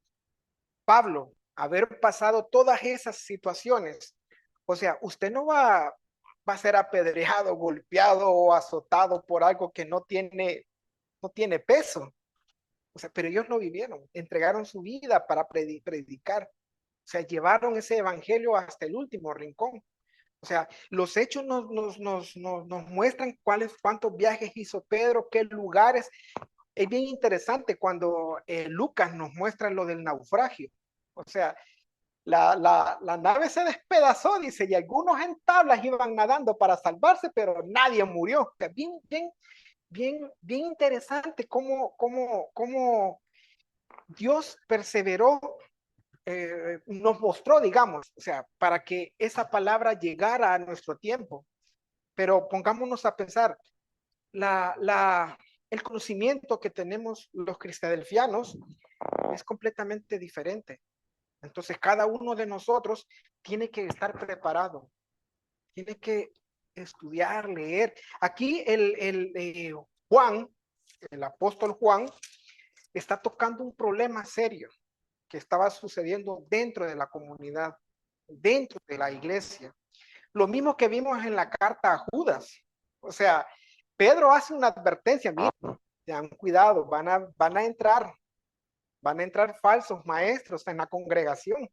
S1: Pablo, haber pasado todas esas situaciones, o sea, usted no va a ser apedreado, golpeado o azotado por algo que no tiene peso. O sea, pero ellos lo vivieron, entregaron su vida para predicar. O sea, llevaron ese evangelio hasta el último rincón. O sea, los hechos nos muestran cuántos viajes hizo Pedro, qué lugares. Es bien interesante cuando Lucas nos muestra lo del naufragio. O sea, la nave se despedazó, dice, y algunos en tablas iban nadando para salvarse, pero nadie murió. O sea, bien interesante cómo Dios perseveró, nos mostró, digamos, o sea, para que esa palabra llegara a nuestro tiempo. Pero pongámonos a pensar, el conocimiento que tenemos los cristadelfianos es completamente diferente. Entonces, cada uno de nosotros tiene que estar preparado, tiene que estudiar, leer. Aquí Juan, el apóstol Juan, está tocando un problema serio que estaba sucediendo dentro de la comunidad, dentro de la iglesia. Lo mismo que vimos en la carta a Judas. O sea, Pedro hace una advertencia, miren, tengan cuidado, van a entrar falsos maestros en la congregación.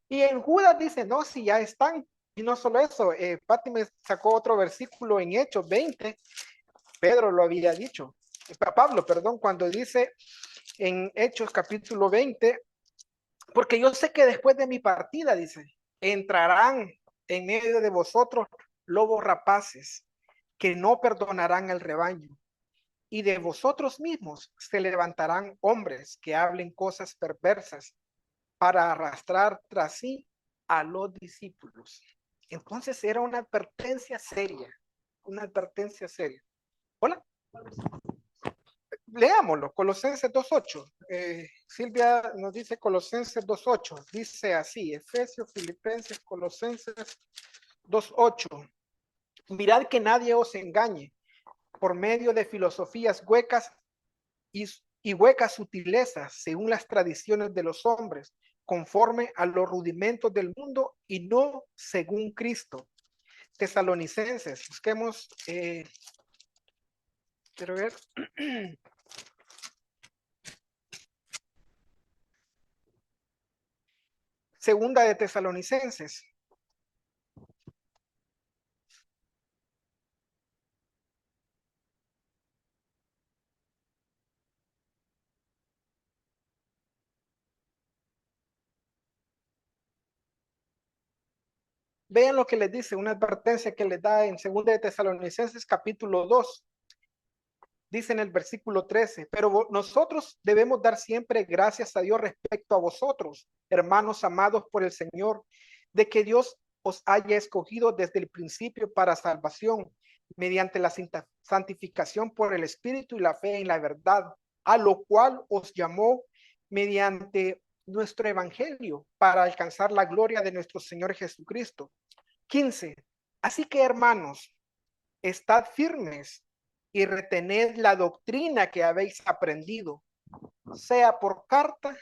S1: Y en Judas dice, no, si ya están. Y no solo eso, Pati me sacó otro versículo en Hechos 20, Pedro lo había dicho, Pablo, perdón, cuando dice en Hechos capítulo 20, porque yo sé que después de mi partida, dice, entrarán en medio de vosotros lobos rapaces que no perdonarán el rebaño. Y de vosotros mismos se levantarán hombres que hablen cosas perversas para arrastrar tras sí a los discípulos. Entonces era una advertencia seria, una advertencia seria. Hola. Leámoslo, Colosenses 2.8. Silvia nos dice Colosenses 2.8. Dice así, Efesios, Filipenses, Colosenses 2.8. Mirad que nadie os engañe por medio de filosofías huecas y huecas sutilezas según las tradiciones de los hombres, conforme a los rudimentos del mundo y no según Cristo. Tesalonicenses, busquemos, quiero ver. Segunda de Tesalonicenses. Vean lo que les dice, una advertencia que les da en Segunda de Tesalonicenses capítulo 2. Dice en el versículo 13, pero nosotros debemos dar siempre gracias a Dios respecto a vosotros, hermanos amados por el Señor, de que Dios os haya escogido desde el principio para salvación, mediante la santificación por el Espíritu y la fe en la verdad, a lo cual os llamó mediante nuestro evangelio para alcanzar la gloria de nuestro Señor Jesucristo. 15. Así que, hermanos, estad firmes y retened la doctrina que habéis aprendido, sea por carta,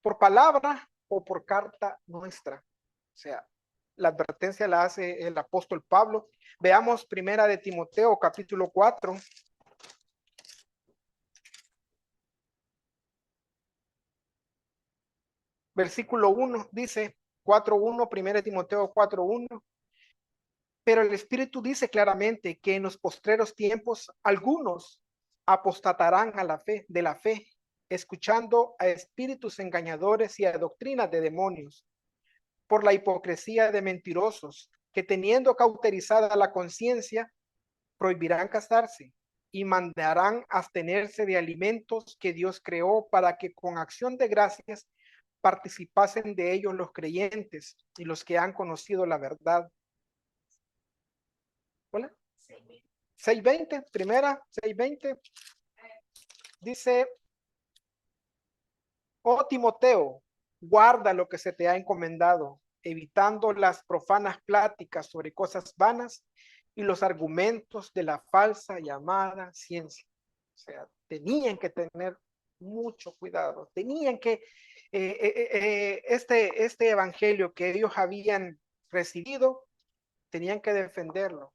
S1: por palabra o por carta nuestra. O sea, la advertencia la hace el apóstol Pablo. Veamos primera de Timoteo, capítulo 4. Versículo 1 dice, 4.1, primera de Timoteo 4.1. Pero el Espíritu dice claramente que en los postreros tiempos algunos apostatarán a de la fe, escuchando a espíritus engañadores y a doctrinas de demonios, por la hipocresía de mentirosos, que teniendo cauterizada la conciencia, prohibirán casarse y mandarán abstenerse de alimentos que Dios creó para que con acción de gracias participasen de ellos los creyentes y los que han conocido la verdad. Hola. 6:20, primera, 6:20. Dice, oh Timoteo, guarda lo que se te ha encomendado, evitando las profanas pláticas sobre cosas vanas y los argumentos de la falsa llamada ciencia. O sea, tenían que tener mucho cuidado. Tenían que, este evangelio que ellos habían recibido, tenían que defenderlo,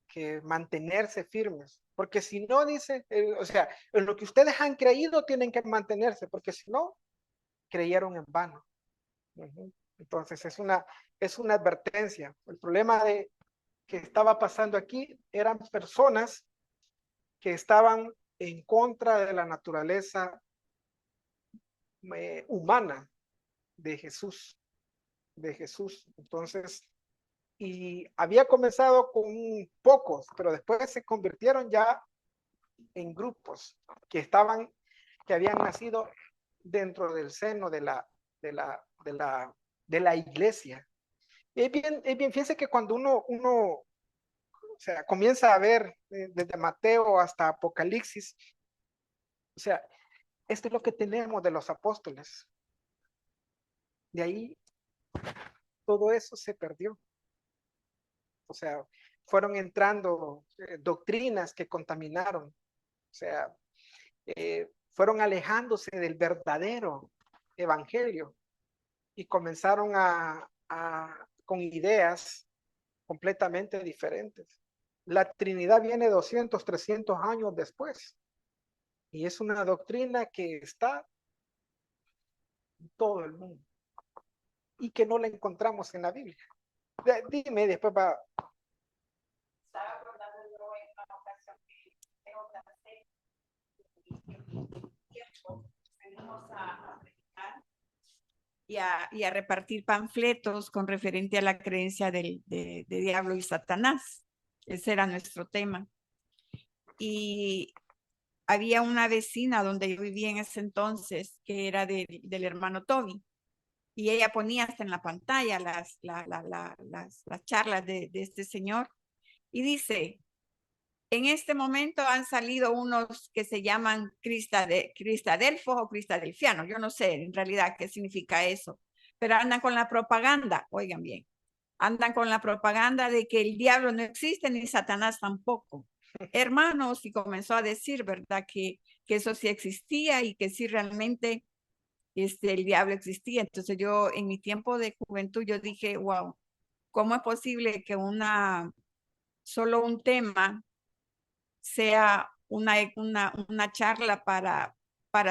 S1: que mantenerse firmes, porque si no, dice, o sea, en lo que ustedes han creído tienen que mantenerse, porque si no, creyeron en vano. Entonces es una advertencia. El problema de que estaba pasando aquí eran personas que estaban en contra de la naturaleza humana de Jesús, Entonces, y había comenzado con pocos, pero después se convirtieron ya en grupos que habían nacido dentro del seno de la iglesia. Y es bien, fíjense que cuando o sea, comienza a ver desde Mateo hasta Apocalipsis, o sea, esto es lo que tenemos de los apóstoles. De ahí todo eso se perdió. O sea, fueron entrando doctrinas que contaminaron. O sea, fueron alejándose del verdadero evangelio y comenzaron con ideas completamente diferentes. La Trinidad viene 200, 300 años después y es una doctrina que está en todo el mundo y que no la encontramos en la Biblia. Dime, después va.
S2: Estaba acordando yo en una ocasión que tengo clase y tiempo venimos a predicar
S5: y a repartir panfletos con referente a la creencia de diablo y Satanás. Ese era nuestro tema. Y había una vecina donde yo vivía en ese entonces, que era del hermano Toby, y ella ponía hasta en la pantalla las charlas de este señor, y dice, en este momento han salido unos que se llaman cristadelfos o cristadelfianos, yo no sé en realidad qué significa eso, pero andan con la propaganda, oigan bien, andan con la propaganda de que el diablo no existe ni Satanás tampoco. Hermanos, y comenzó a decir, ¿verdad? Que eso sí existía y que sí realmente el diablo existía. Entonces yo en mi tiempo de juventud yo dije, wow, ¿cómo es posible que solo un tema sea una charla para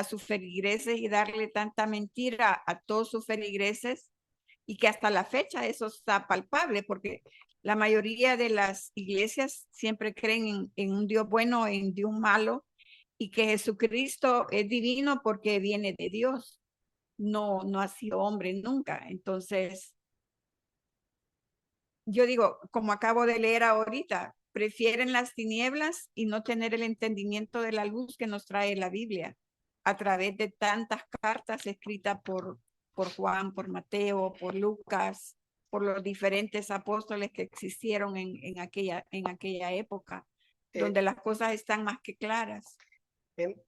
S5: sus feligreses y darle tanta mentira a todos sus feligreses? Y que hasta la fecha eso está palpable, porque la mayoría de las iglesias siempre creen en un Dios bueno, en Dios malo, y que Jesucristo es divino porque viene de Dios, no ha sido hombre nunca. Entonces, yo digo, como acabo de leer ahorita, prefieren las tinieblas y no tener el entendimiento de la luz que nos trae la Biblia a través de tantas cartas escritas por Juan, por Mateo, por Lucas, por los diferentes apóstoles que existieron en aquella época,
S1: Eh,
S5: donde las cosas están más que claras.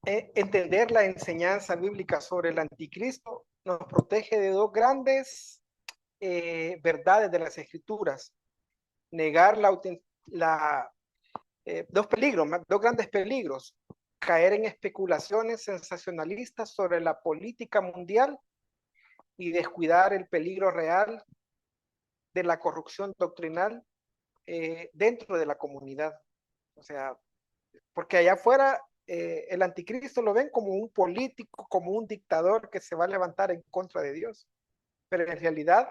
S1: Entender la enseñanza bíblica sobre el anticristo nos protege de dos grandes verdades de las escrituras. Negar dos peligros, dos grandes peligros. Caer en especulaciones sensacionalistas sobre la política mundial y descuidar el peligro real de la corrupción doctrinal dentro de la comunidad. O sea, porque allá afuera el anticristo lo ven como un político, como un dictador que se va a levantar en contra de Dios, pero en realidad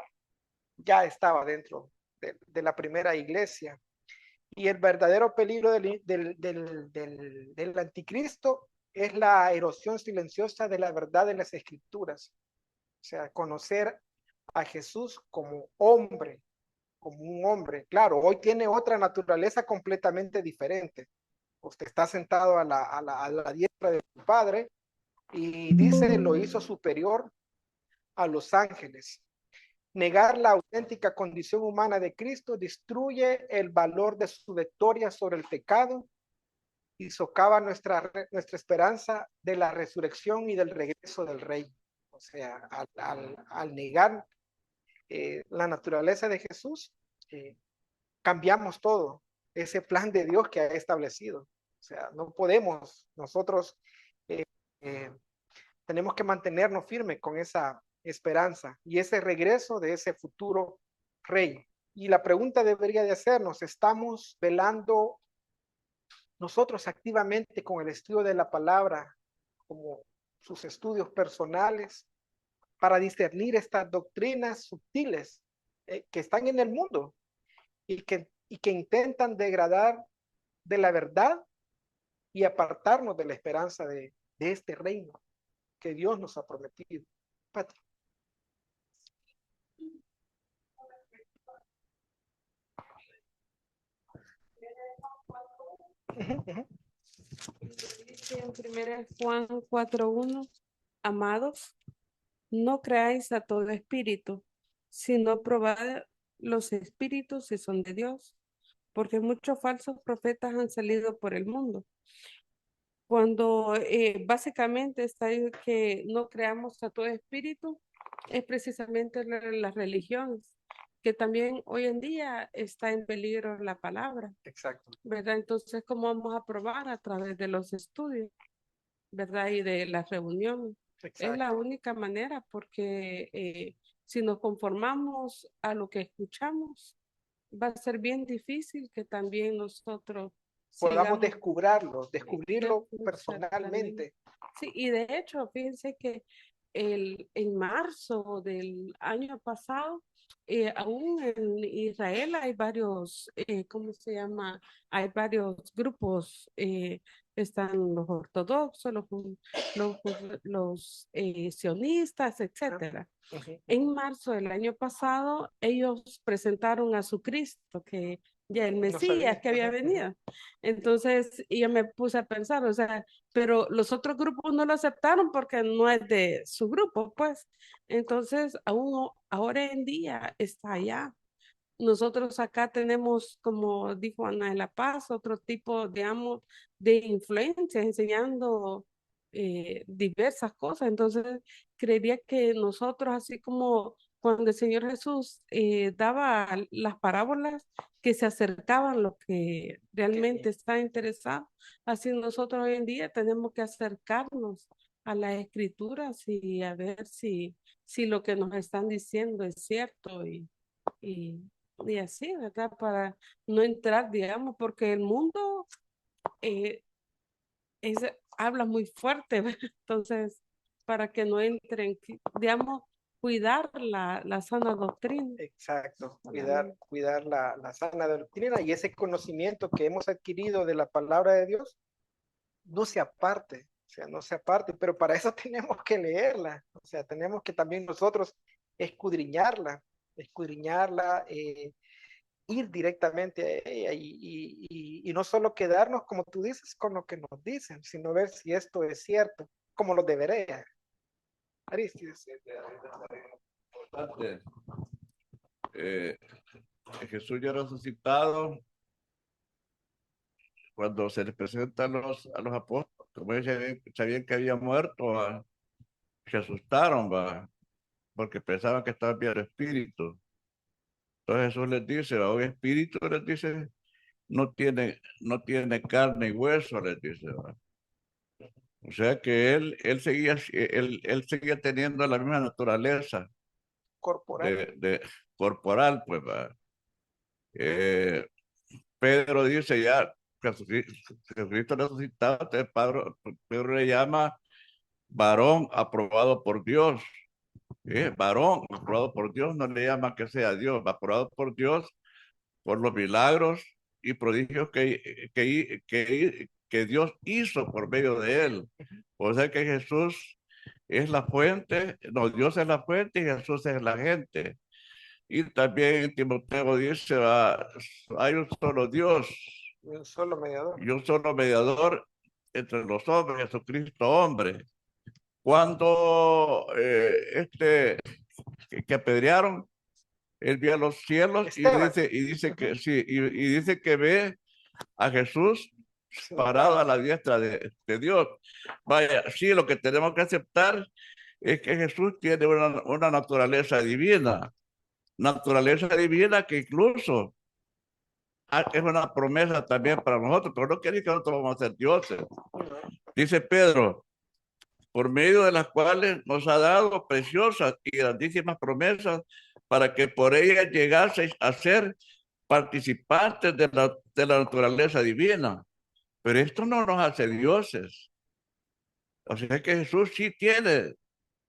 S1: ya estaba dentro de la primera iglesia. Y el verdadero peligro del anticristo es la erosión silenciosa de la verdad de las escrituras. O sea, conocer a Jesús como hombre, como un hombre. Claro, hoy tiene otra naturaleza completamente diferente. Usted está sentado a la diestra de su Padre y dice, lo hizo superior a los ángeles. Negar la auténtica condición humana de Cristo destruye el valor de su victoria sobre el pecado y socava nuestra esperanza de la resurrección y del regreso del Rey. O sea, al negar la naturaleza de Jesús, cambiamos todo, ese plan de Dios que ha establecido. O sea, no podemos nosotros eh, tenemos que mantenernos firmes con esa esperanza y ese regreso de ese futuro rey. Y la pregunta debería de hacernos, ¿estamos velando nosotros activamente con el estudio de la palabra, como sus estudios personales, para discernir estas doctrinas sutiles que están en el mundo y que intentan degradar de la verdad y apartarnos de la esperanza de este reino que Dios nos ha prometido? Pati.
S6: Dice en 1 Juan 4:1, amados, no creáis a todo espíritu, sino probad los espíritus si son de Dios, porque muchos falsos profetas han salido por el mundo. Cuando básicamente está ahí que no creamos a todo espíritu, es precisamente las religiones, que también hoy en día está en peligro la palabra,
S1: Exacto.
S6: ¿verdad? Entonces, ¿cómo vamos a probar? A través de los estudios, ¿verdad? Y de las reuniones. Es la única manera, porque si nos conformamos a lo que escuchamos, va a ser bien difícil que también nosotros
S1: podamos
S6: sigamos
S1: descubrirlo
S6: exactamente.
S1: personalmente.
S6: Sí, y de hecho, fíjense que en marzo del año pasado, aún en Israel hay varios, ¿cómo se llama? Hay varios grupos, están los ortodoxos, los sionistas, etcétera. En marzo del año pasado, ellos presentaron a su Cristo, que ya el Mesías que había venido. Entonces, yo me puse a pensar, o sea, pero los otros grupos no lo aceptaron porque no es de su grupo, pues. Entonces, aún ahora en día está allá. Nosotros acá tenemos, como dijo Ana de la Paz, otro tipo, digamos, de influencia, enseñando diversas cosas. Entonces, creería que nosotros, así como cuando el Señor Jesús daba las parábolas que se acercaban a lo que realmente está interesado, así nosotros hoy en día tenemos que acercarnos a las escrituras y a ver si lo que nos están diciendo es cierto y, y así, ¿verdad? Para no entrar, digamos, porque el mundo eh, habla muy fuerte, ¿verdad? Entonces, para que no entren, digamos, cuidar la sana doctrina.
S1: Exacto, cuidar la sana doctrina y ese conocimiento que hemos adquirido de la palabra de Dios, no se aparte, o sea, no se aparte, pero para eso tenemos que leerla, o sea, tenemos que también nosotros escudriñarla, ir directamente a ella y no solo quedarnos, como tú dices, con lo que nos dicen, sino ver si esto es cierto, como lo debería. Aristides.
S3: Jesús ya resucitado, cuando se les presenta a los apóstoles, como ellos sabían que había muerto, se asustaron, ¿va? Porque pensaban que estaba bien el espíritu. Entonces Jesús les dice, un espíritu les dice, no tiene carne y hueso, les dice, ¿va? O sea que él seguía teniendo la misma naturaleza
S1: Corporal.
S3: corporal, pues, ¿va? Pedro dice ya, Jesucristo resucitado, entonces Pedro le llama varón aprobado por Dios. Varón aprobado por Dios, no le llama que sea Dios, aprobado por Dios por los milagros y prodigios que Dios hizo por medio de él. O sea que Jesús es la fuente, no, Dios es la fuente y Jesús es la gente. Y también Timoteo dice, hay un solo Dios
S1: Y un solo mediador.
S3: y un solo mediador entre los hombres, Jesucristo hombre. Cuando que apedrearon, él vio a los cielos y dice que sí, y dice que ve a Jesús parado a la diestra de Dios. Vaya, sí, lo que tenemos que aceptar es que Jesús tiene una naturaleza divina que incluso es una promesa también para nosotros, pero no quiere decir que nosotros vamos a ser dioses. Dice Pedro, por medio de las cuales nos ha dado preciosas y grandísimas promesas para que por ellas llegaseis a ser participantes de la naturaleza divina. Pero esto no nos hace dioses. O sea que Jesús sí tiene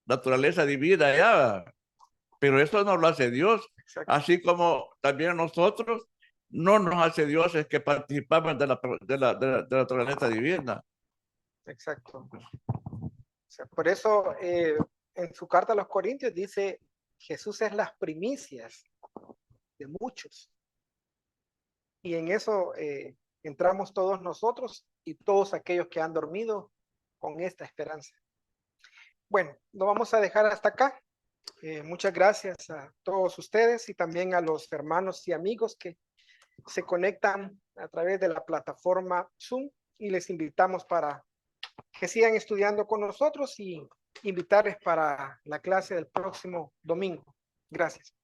S3: naturaleza divina ya, pero eso no lo hace Dios.
S1: Exacto.
S3: Así como también nosotros no nos hace dioses que participamos de la naturaleza divina.
S1: Exacto. O sea, por eso en su carta a los Corintios dice, Jesús es las primicias de muchos. Y en eso entramos todos nosotros y todos aquellos que han dormido con esta esperanza. Bueno, lo vamos a dejar hasta acá. Muchas gracias a todos ustedes y también a los hermanos y amigos que se conectan a través de la plataforma Zoom, y les invitamos para que sigan estudiando con nosotros y invitarles para la clase del próximo domingo. Gracias.